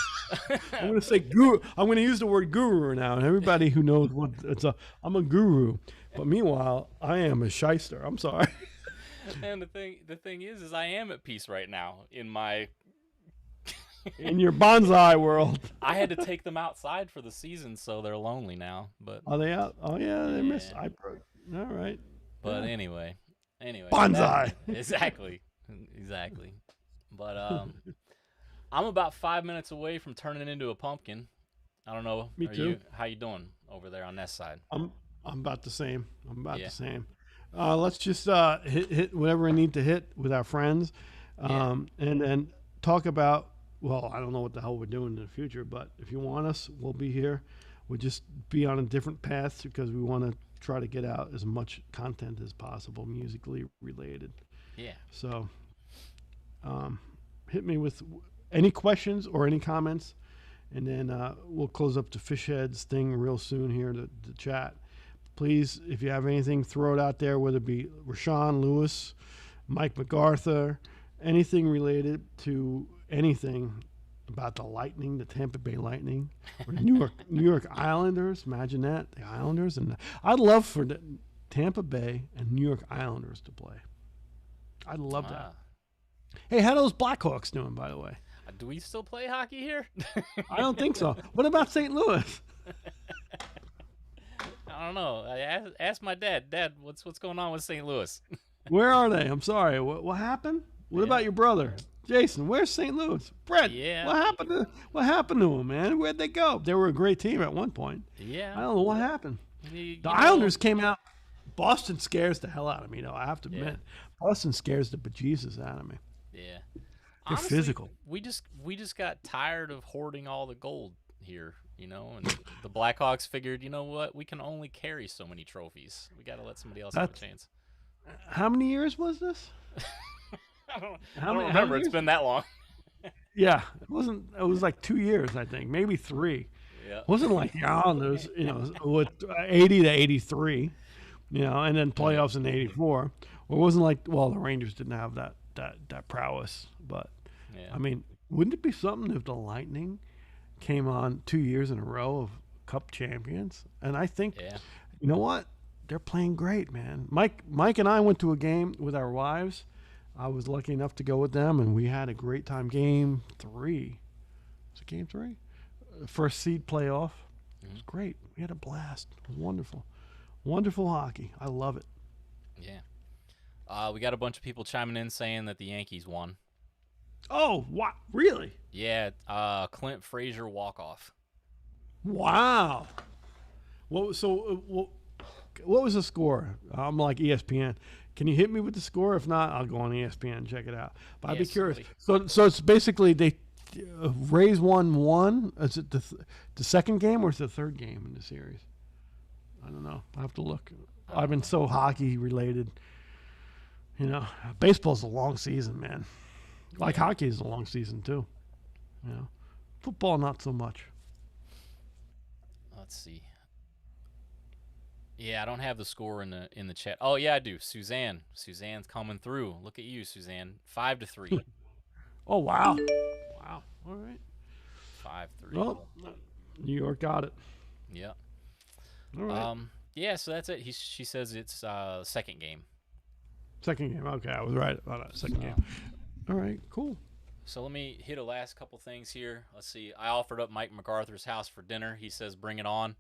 I'm going to say guru. I'm going to use the word guru now. And everybody who knows what I'm a guru. But meanwhile, I am a shyster. I'm sorry. And the thing is I am at peace right now in my in your bonsai world. I had to take them outside for the season, so they're lonely now. But are they out? Oh yeah, they missed. All right. But anyway, bonsai. Exactly. But I'm about 5 minutes away from turning into a pumpkin. I don't know. Me too. How you doing over there on that side? I'm about the same. The same. Let's just hit whatever I need to hit with our friends, and then talk about. Well, I don't know what the hell we're doing in the future, but if you want us, we'll be here. We'll just be on a different path because we want to try to get out as much content as possible, musically related. Yeah. So, hit me with any questions or any comments, and then we'll close up the fish heads thing real soon here to chat. Please, if you have anything, throw it out there, whether it be Rashawn Lewis, Mike Macarthur, anything related to anything about the Lightning, the Tampa Bay Lightning, or New York Islanders. Imagine that, the Islanders. And I'd love for the Tampa Bay and New York Islanders to play. I'd love that. Hey, how are those Blackhawks doing, by the way? Do we still play hockey here? I don't think so. What about St. Louis? I don't know. Ask my dad. Dad, what's going on with St. Louis? Where are they? I'm sorry. What happened? What about your brother? Jason, where's St. Louis? Brett, what happened to them, man? Where'd they go? They were a great team at one point. Yeah. I don't know what happened. The Islanders came out. Boston scares the hell out of me, though. I have to admit. Boston scares the bejesus out of me. Yeah. They're physical. We just got tired of hoarding all the gold here, and the Blackhawks figured, you know what, we can only carry so many trophies. We got to let somebody else have a chance. How many years was this? I don't remember. It's been that long. Yeah, it wasn't. It was like 2 years, I think, maybe 3. Yeah, it wasn't like the Islanders, with 80 to 83, and then playoffs in '84. Or it wasn't like, well, the Rangers didn't have that prowess, but yeah. I mean, wouldn't it be something if the Lightning came on 2 years in a row of Cup champions? And I think, you know what, they're playing great, man. Mike and I went to a game with our wives. I was lucky enough to go with them, and we had a great time. Game 3. Was it Game 3? First seed playoff. It was great. We had a blast. It was wonderful. Wonderful hockey. I love it. Yeah. We got a bunch of people chiming in saying that the Yankees won. Oh, what? Really? Yeah. Clint Frazier walk-off. Wow. What was the score? I'm like ESPN. Can you hit me with the score? If not, I'll go on ESPN and check it out. But I'd be curious. So it's basically they Rays won. Is it the second game or is it the third game in the series? I don't know. I have to look. I've been so hockey related. Baseball's a long season, man. Like hockey is a long season too. Football not so much. Let's see. Yeah, I don't have the score in the chat. Oh yeah, I do. Suzanne's coming through. Look at you, Suzanne. 5-3. Oh wow. Wow. All right. 5-3. Well, New York got it. Yeah. All right. Yeah, so that's it. She says it's second game. Second game. Okay, I was right about that. Second game. All right, cool. So let me hit a last couple things here. Let's see. I offered up Mike Macarthur's house for dinner. He says bring it on.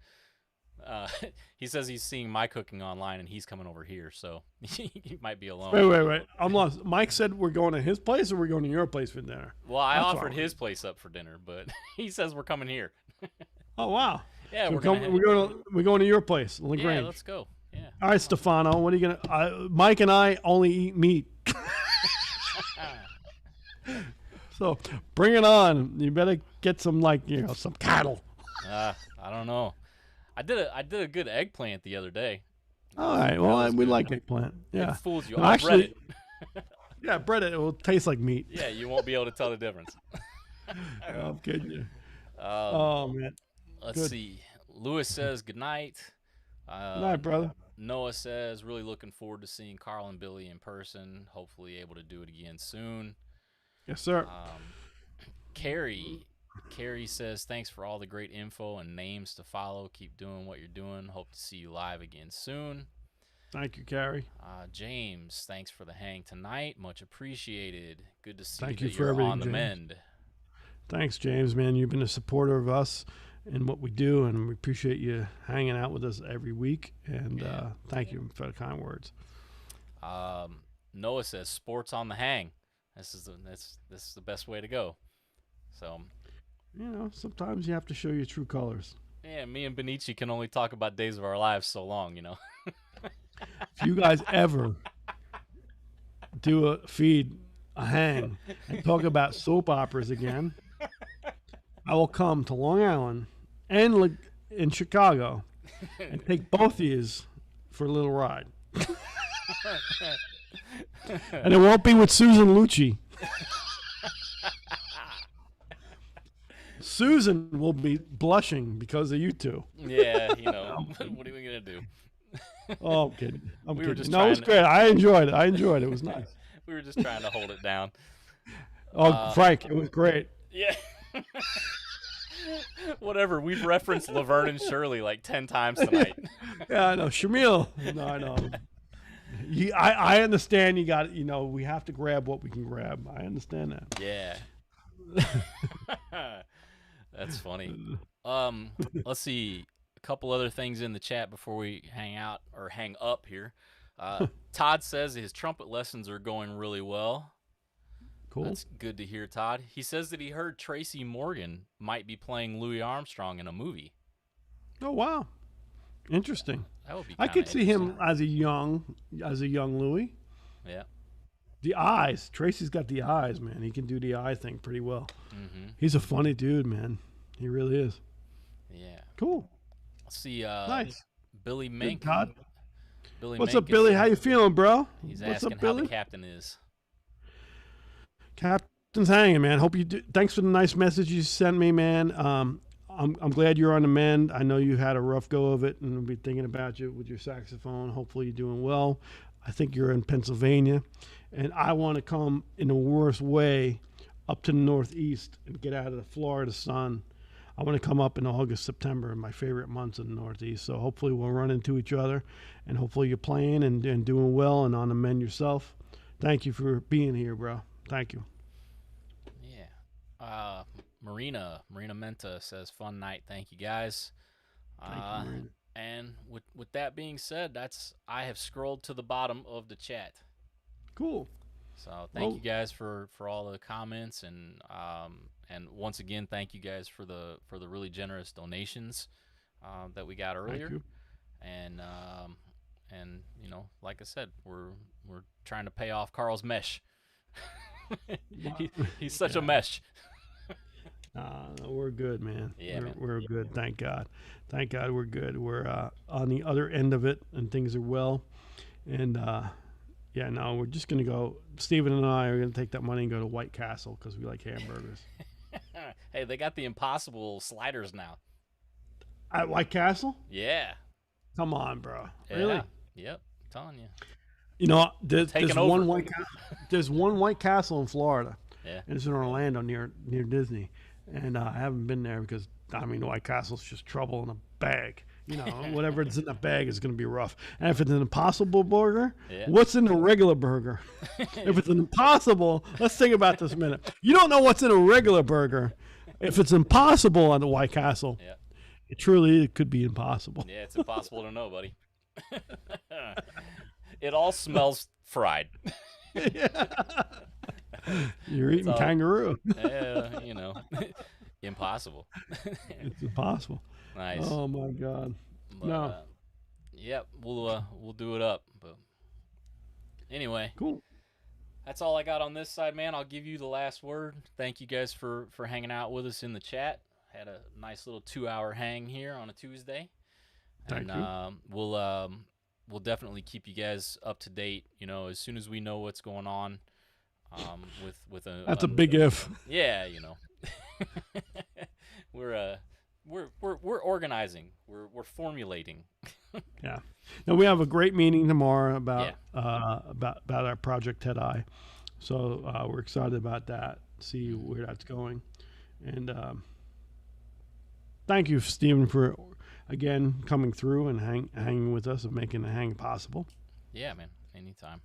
He says he's seeing my cooking online and he's coming over here, so he might be alone. Wait. I'm lost. Mike said we're going to his place or we're going to your place for dinner? Well, I offered his place up for dinner, but he says we're coming here. Oh, wow. Yeah, so we're going to your place, LaGrange. Yeah, let's go. Yeah. All right, Stefano, what are you gonna? Mike and I only eat meat. So bring it on. You better get some some cattle. I don't know. I did a good eggplant the other day. All right. Well, we like eggplant. Yeah. It fools you. No, I actually, bread it. Yeah, bread it. It will taste like meat. Yeah, you won't be able to tell the difference. I'm kidding you. Oh man. Let's see. Lewis says good night. Good night, brother. Noah says really looking forward to seeing Carl and Billy in person. Hopefully able to do it again soon. Yes, sir. Carrie says, thanks for all the great info and names to follow. Keep doing what you're doing. Hope to see you live again soon. Thank you, Carrie. James, thanks for the hang tonight. Much appreciated. Good to see Thank that you for you're everything, on the James. mend. Thanks, James, man. You've been a supporter of us and what we do, and we appreciate you hanging out with us every week. And thank you for the kind words. Noah says, sports on the hang. This is the best way to go. So, sometimes you have to show your true colors. Yeah, me and Benici can only talk about Days of Our Lives so long, If you guys ever do a hang, and talk about soap operas again, I will come to Long Island and in Chicago and take both of yous for a little ride. And it won't be with Susan Lucci. Susan will be blushing because of you two. Yeah, what are we going to do? Oh, I'm kidding. I'm kidding. Just no, it was great. I enjoyed it. It was nice. We were just trying to hold it down. Oh, Frank, it was great. Yeah. Whatever. We've referenced Laverne and Shirley like 10 times tonight. Yeah, I know. Shamil. No, I know. I understand you got, we have to grab what we can grab. I understand that. Yeah. That's funny. Let's see. A couple other things in the chat before we hang up here. Todd says his trumpet lessons are going really well. Cool. That's good to hear, Todd. He says that he heard Tracy Morgan might be playing Louis Armstrong in a movie. Oh, wow. Interesting. That would be I could see him as a young Louis. Yeah. The eyes. Tracy's got the eyes, man. He can do the eye thing pretty well. Mm-hmm. He's a funny dude, man. He really is. Yeah. Cool. Let's see. Nice. Billy Good, Mink. Todd. Billy What's Mink up, Billy? How you feeling, bro? He's What's asking up, how Billy? the captain is. Captain's hanging, man. Hope you do. Thanks for the nice message you sent me, man. I'm glad you're on the mend. I know you had a rough go of it, and we'll be thinking about you with your saxophone. Hopefully you're doing well. I think you're in Pennsylvania, and I want to come in the worst way up to the Northeast and get out of the Florida sun. I want to come up in August, September, my favorite months in the Northeast. So hopefully we'll run into each other, and hopefully you're playing and doing well and on the mend yourself. Thank you for being here, bro. Thank you. Yeah. Marina Menta says, fun night. Thank you, guys. Thank you, Marina. And with that being said, I have scrolled to the bottom of the chat. Cool. So thank you guys for all the comments, and once again, thank you guys for the really generous donations that we got earlier. Thank you. And you know, like I said, we're trying to pay off Carl's mesh. He's such a mesh. We're good, man. Yeah, we're good. Thank God. Thank God we're good. We're on the other end of it, and things are well. And yeah, no, we're just gonna go. Steven and I are gonna take that money and go to White Castle because we like hamburgers. Hey, they got the Impossible sliders now. At White Castle? Yeah. Come on, bro. Yeah. Really? Yep. I'm telling you. You know, there's over. There's one White Castle in Florida. Yeah. And it's in Orlando near Disney. And I haven't been there because, I mean, the White Castle's just trouble in a bag. You know, whatever is in the bag is going to be rough. And if it's an Impossible burger, what's in a regular burger? If it's an Impossible, let's think about this a minute. You don't know what's in a regular burger. If it's Impossible on the White Castle, it could be impossible. Yeah, it's impossible to know, buddy. It all smells fried. You're eating kangaroo. Yeah, you know, impossible. It's impossible. Nice. Oh my God. But, no. Yep, we'll do it up. But anyway, cool. That's all I got on this side, man. I'll give you the last word. Thank you guys for hanging out with us in the chat. Had a nice little 2-hour hang here on a Tuesday. Thank you. We'll definitely keep you guys up to date. You know, as soon as we know what's going on. With a that's a big if. Yeah, you know. We're organizing. We're formulating. Yeah. Now we have a great meeting tomorrow about our project T.Ë.T.I. So we're excited about that. See where that's going. And thank you, Stephen, for again coming through and hanging with us and making the hang possible. Yeah, man. Anytime.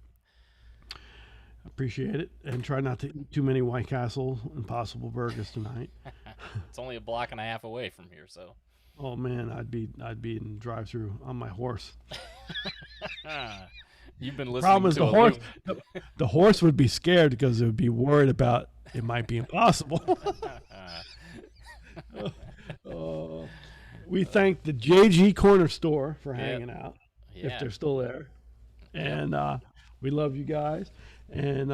Appreciate it, and try not to eat too many White Castle Impossible burgers tonight. It's only a block and a half away from here, so. Oh man, I'd be in the drive-through on my horse. You've been listening. Problem is to the horse. The horse would be scared because it would be worried about it might be impossible. We thank the JG Corner Store for hanging out, if they're still there, and we love you guys. And,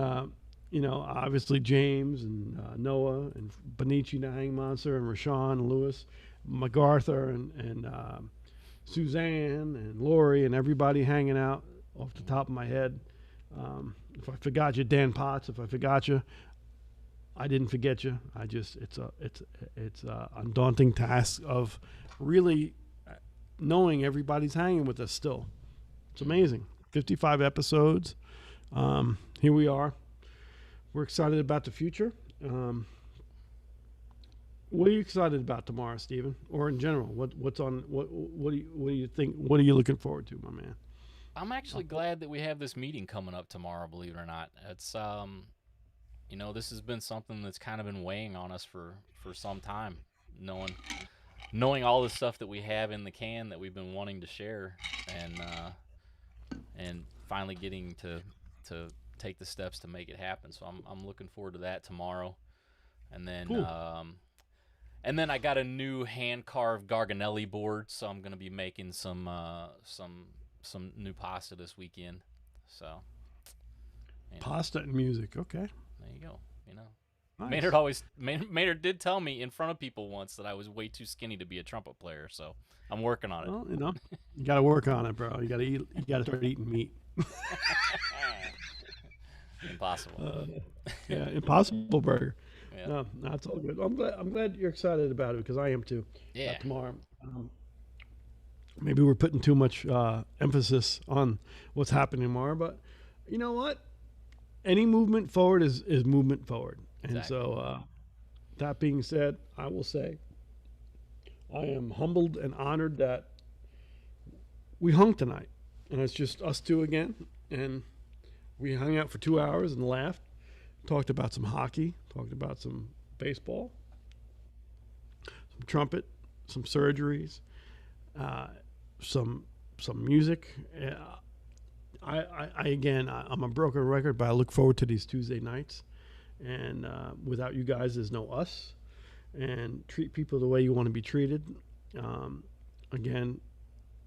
you know, obviously James and Noah and Benici the Hang Monster and Rashawn and Lewis, Macarthur and Suzanne and Lori and everybody hanging out off the top of my head. If I forgot you, Dan Potts, if I forgot you, I didn't forget you. It's a undaunting task of really knowing everybody's hanging with us still. It's amazing. 55 episodes. Here we are. We're excited about the future. What are you excited about tomorrow, Stephen? Or in general, what do you think? What are you looking forward to, my man? I'm actually glad that we have this meeting coming up tomorrow. Believe it or not, it's you know, this has been something that's kind of been weighing on us for some time. Knowing all the stuff that we have in the can that we've been wanting to share, and finally getting to take the steps to make it happen. So I'm looking forward to that tomorrow. And then cool. And then I got a new hand carved Garganelli board, so I'm gonna be making some new pasta this weekend. So Pasta and music. Okay. There you go. You know. Nice. Maynard did tell me in front of people once that I was way too skinny to be a trumpet player, so I'm working on it. Well, you got to work on it, bro. You got to eat. You got to start eating meat. Impossible. Impossible burger. Yeah. No, that's all good. I'm glad you're excited about it because I am too. Yeah. Tomorrow. Maybe we're putting too much emphasis on what's happening tomorrow, but you know what? Any movement forward is movement forward. And Exactly. so, that being said, I will say I am humbled and honored that we hung tonight. And it's just us two again. And we hung out for 2 hours and laughed, talked about some hockey, talked about some baseball, some trumpet, some surgeries, some music. I'm a broken record, but I look forward to these Tuesday nights. And without you guys, there's no us. And treat people the way you want to be treated. Again,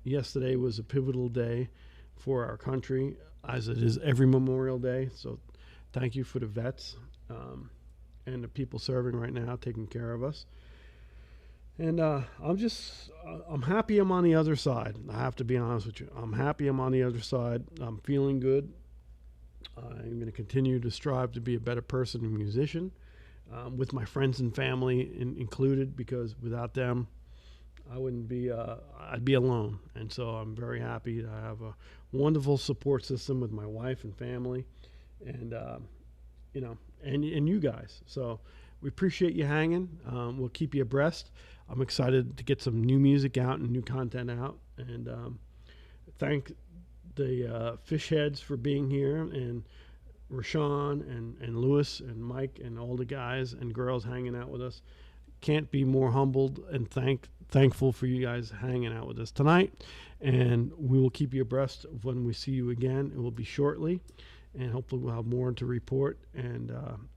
yesterday was a pivotal day for our country, as it is every Memorial Day. So thank you for the vets and the people serving right now, taking care of us. And I'm happy I'm on the other side. I have to be honest with you. I'm happy I'm on the other side. I'm feeling good. I'm going to continue to strive to be a better person and musician, with my friends and family included, because without them, I wouldn't be, I'd be alone. And so I'm very happy to have a wonderful support system with my wife and family and, and you guys. So we appreciate you hanging. We'll keep you abreast. I'm excited to get some new music out and new content out. And thank the fish heads for being here, and Rashawn and Lewis and Mike and all the guys and girls hanging out with us. Can't be more humbled and thankful for you guys hanging out with us tonight. And we will keep you abreast of when we see you again. It will be shortly, and hopefully we'll have more to report, and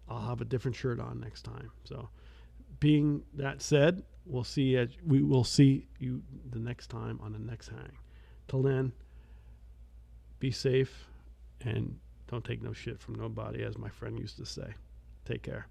I'll have a different shirt on next time. So being that said, we will see you the next time on the next hang. Till then, be safe and don't take no shit from nobody, as my friend used to say. Take care.